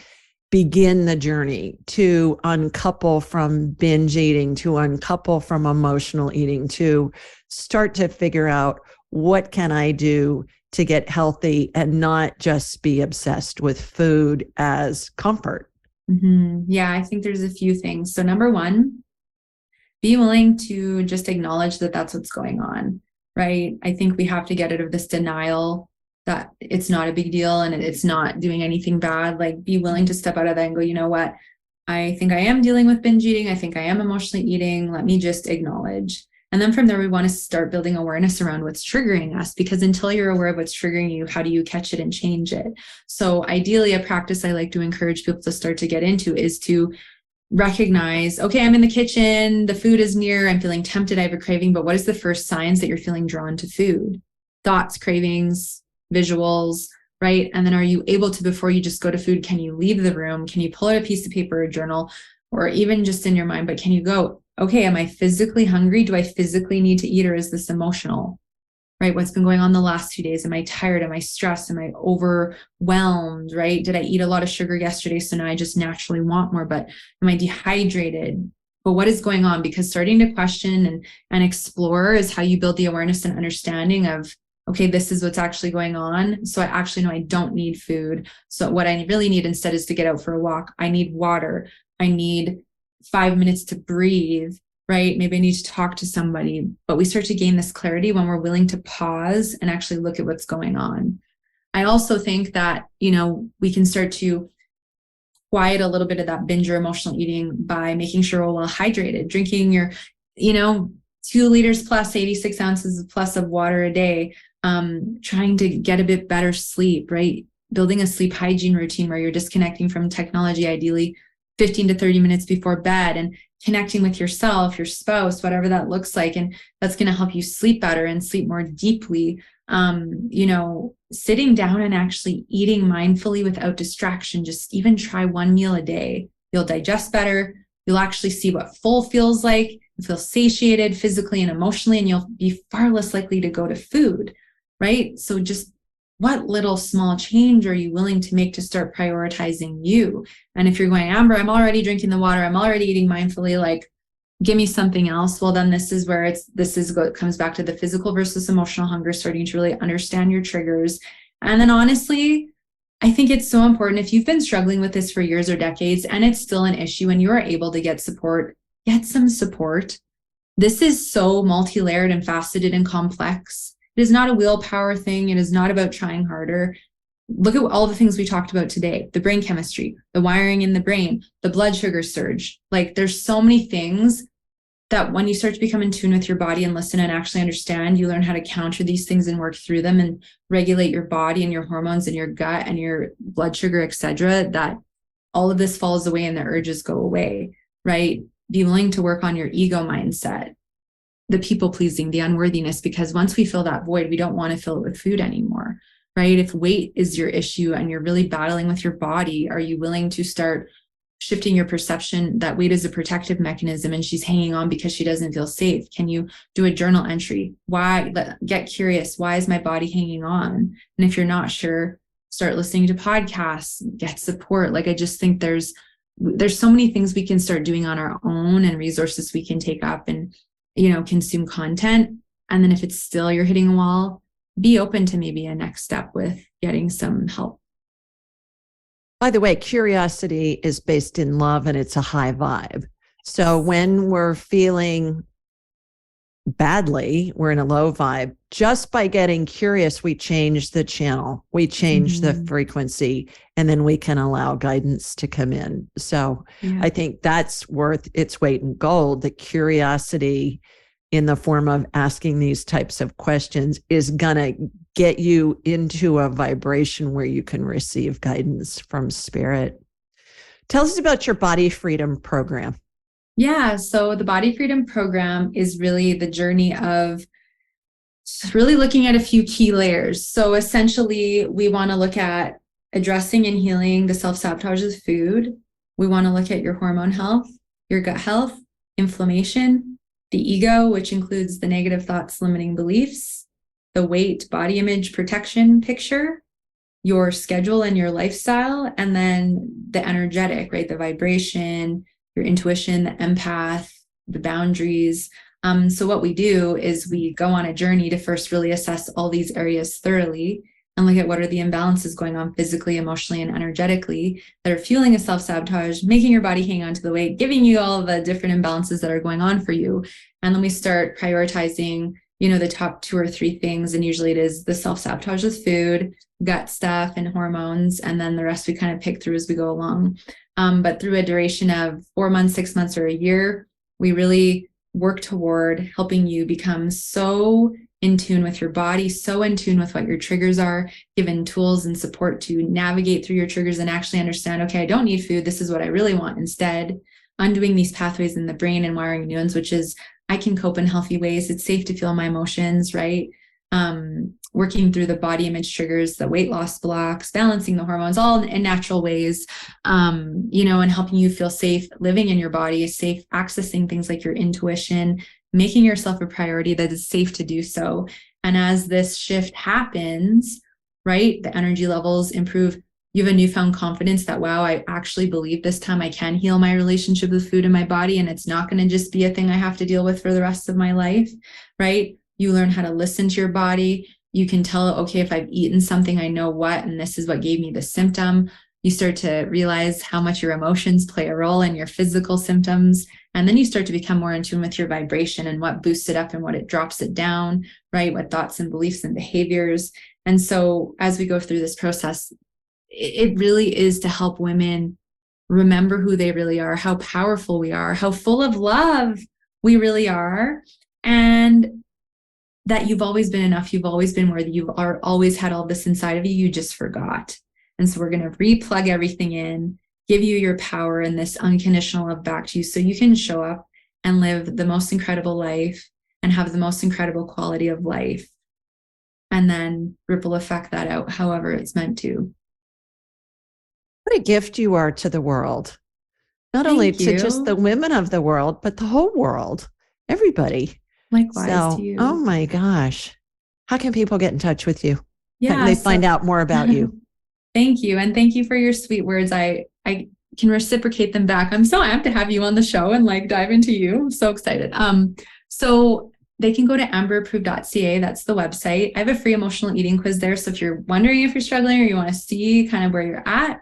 begin the journey to uncouple from binge eating, to uncouple from emotional eating, to start to figure out what can I do to get healthy and not just be obsessed with food as comfort? Yeah, I think there's a few things. So number one, be willing to just acknowledge that that's what's going on, right? I think we have to get out of this denial that it's not a big deal and it's not doing anything bad. Like, be willing to step out of that and go, you know what? I think I am dealing with binge eating. I think I am emotionally eating. Let me just acknowledge. And then from there, we want to start building awareness around what's triggering us, because until you're aware of what's triggering you, how do you catch it and change it? So ideally, a practice I like to encourage people to start to get into is to recognize, okay, I'm in the kitchen, the food is near, I'm feeling tempted, I have a craving, but what is the first signs that you're feeling drawn to food? Thoughts, cravings, visuals, right? And then are you able to, before you just go to food, can you leave the room? Can you pull out a piece of paper or a journal, or even just in your mind, but can you go, okay, am I physically hungry? Do I physically need to eat, or is this emotional? Right? What's been going on the last 2 days? Am I tired? Am I stressed? Am I overwhelmed? Right? Did I eat a lot of sugar yesterday? So now I just naturally want more, but am I dehydrated? But what is going on? Because starting to question and explore is how you build the awareness and understanding of, okay, this is what's actually going on. So I actually know I don't need food. So what I really need instead is to get out for a walk. I need water. I need 5 minutes to breathe. Right? Maybe I need to talk to somebody, but we start to gain this clarity when we're willing to pause and actually look at what's going on. I also think that, we can start to quiet a little bit of that binge or emotional eating by making sure we're well hydrated, drinking your, 2 liters plus 86 ounces plus of water a day, trying to get a bit better sleep, right? Building a sleep hygiene routine where you're disconnecting from technology, ideally 15 to 30 minutes before bed, and connecting with yourself, your spouse, whatever that looks like. And that's going to help you sleep better and sleep more deeply. Sitting down and actually eating mindfully without distraction, just even try 1 meal a day. You'll digest better. You'll actually see what full feels like. You feel satiated physically and emotionally, and you'll be far less likely to go to food, right? So just what little small change are you willing to make to start prioritizing you? And if you're going, Amber, I'm already drinking the water, I'm already eating mindfully, like, give me something else. Well, then this is where it comes back to the physical versus emotional hunger, starting to really understand your triggers. And then honestly, I think it's so important, if you've been struggling with this for years or decades and it's still an issue and you are able to get support, get some support. This is so multi-layered and faceted and complex. It is not a willpower thing. It is not about trying harder. Look at all the things we talked about today, the brain chemistry, the wiring in the brain, the blood sugar surge. Like, there's so many things that when you start to become in tune with your body and listen and actually understand, you learn how to counter these things and work through them and regulate your body and your hormones and your gut and your blood sugar, etc., that all of this falls away and the urges go away, right? Be willing to work on your ego mindset, the people pleasing, the unworthiness, because once we fill that void, we don't want to fill it with food anymore, right? If weight is your issue and you're really battling with your body, are you willing to start shifting your perception that weight is a protective mechanism and she's hanging on because she doesn't feel safe? Can you do a journal entry? Why? Get curious. Why is my body hanging on? And if you're not sure, start listening to podcasts, get support. Like, I just think there's so many things we can start doing on our own and resources we can take up and consume content. And then if it's still you're hitting a wall, be open to maybe a next step with getting some help. By the way, curiosity is based in love and it's a high vibe. So when we're feeling badly, we're in a low vibe, just by getting curious, we change the channel, we change the frequency, and then we can allow guidance to come in. So I think that's worth its weight in gold. The curiosity in the form of asking these types of questions is going to get you into a vibration where you can receive guidance from spirit. Tell us about your Body Freedom program. Yeah, so the Body Freedom program is really the journey of really looking at a few key layers. So essentially, we want to look at addressing and healing the self-sabotage of food. We want to look at your hormone health, your gut health, inflammation, the ego, which includes the negative thoughts, limiting beliefs, the weight, body image protection picture, your schedule and your lifestyle, and then the energetic, right? The vibration, your intuition, the empath, the boundaries. So what we do is we go on a journey to first really assess all these areas thoroughly and look at what are the imbalances going on physically, emotionally, and energetically that are fueling a self-sabotage, making your body hang on to the weight, giving you all the different imbalances that are going on for you. And then we start prioritizing, the top 2 or 3 things. And usually it is the self-sabotage with food, gut stuff, and hormones. And then the rest we kind of pick through as we go along. But through a duration of 4 months, 6 months, or a year, we really work toward helping you become so in tune with your body, so in tune with what your triggers are, given tools and support to navigate through your triggers and actually understand, okay, I don't need food. This is what I really want instead. Undoing these pathways in the brain and wiring new ones, which is I can cope in healthy ways. It's safe to feel my emotions, right? Working through the body image triggers, the weight loss blocks, balancing the hormones, all in natural ways, and helping you feel safe living in your body, safe accessing things like your intuition, making yourself a priority that is safe to do so. And as this shift happens, right, the energy levels improve. You have a newfound confidence that, wow, I actually believe this time I can heal my relationship with food in my body, and it's not going to just be a thing I have to deal with for the rest of my life, right? You learn how to listen to your body. You can tell, okay, if I've eaten something, I know what, and this is what gave me the symptom. You start to realize how much your emotions play a role in your physical symptoms. And then you start to become more in tune with your vibration and what boosts it up and what it drops it down, right? What thoughts and beliefs and behaviors. And so as we go through this process, it really is to help women remember who they really are, how powerful we are, how full of love we really are, and that you've always been enough. You've always been worthy. You've always had all this inside of you. You just forgot. And so we're going to replug everything in, give you your power and this unconditional love back to you so you can show up and live the most incredible life and have the most incredible quality of life. And then ripple effect that out however it's meant to. What a gift you are to the world. Not Thank only you. to just the women of the world, but the whole world, everybody. Likewise to you. Oh my gosh. How can people get in touch with you? Yeah, How can they find out more about you? Thank you. And thank you for your sweet words. I can reciprocate them back. I'm so amped to have you on the show and dive into you. I'm so excited. So they can go to amberapproved.ca. That's the website. I have a free emotional eating quiz there. So if you're wondering if you're struggling or you want to see kind of where you're at,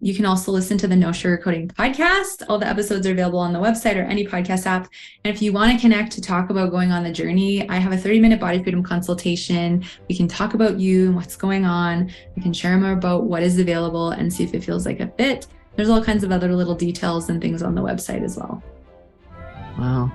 you can also listen to the No Sugarcoating podcast. All the episodes are available on the website or any podcast app. And if you want to connect to talk about going on the journey, I have a 30-minute body freedom consultation. We can talk about you and what's going on. We can share more about what is available and see if it feels like a fit. There's all kinds of other little details and things on the website as well. Wow.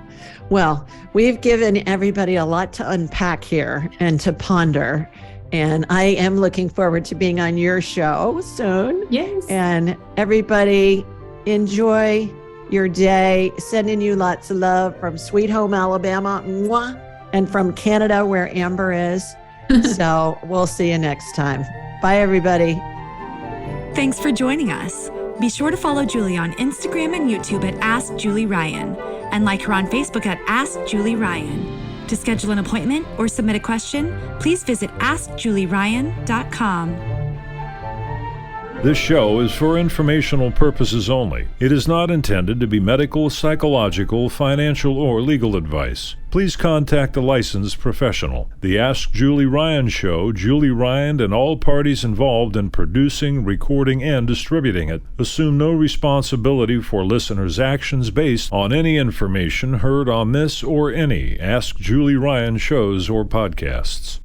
Well, we've given everybody a lot to unpack here and to ponder. And I am looking forward to being on your show soon. Yes. And everybody, enjoy your day. Sending you lots of love from Sweet Home, Alabama, mwah, and from Canada, where Amber is. So we'll see you next time. Bye, everybody. Thanks for joining us. Be sure to follow Julie on Instagram and YouTube at Ask Julie Ryan, and like her on Facebook at Ask Julie Ryan. To schedule an appointment or submit a question, please visit AskJulieRyan.com. This show is for informational purposes only. It is not intended to be medical, psychological, financial, or legal advice. Please contact a licensed professional. The Ask Julie Ryan Show, Julie Ryan and all parties involved in producing, recording, and distributing it assume no responsibility for listeners' actions based on any information heard on this or any Ask Julie Ryan shows or podcasts.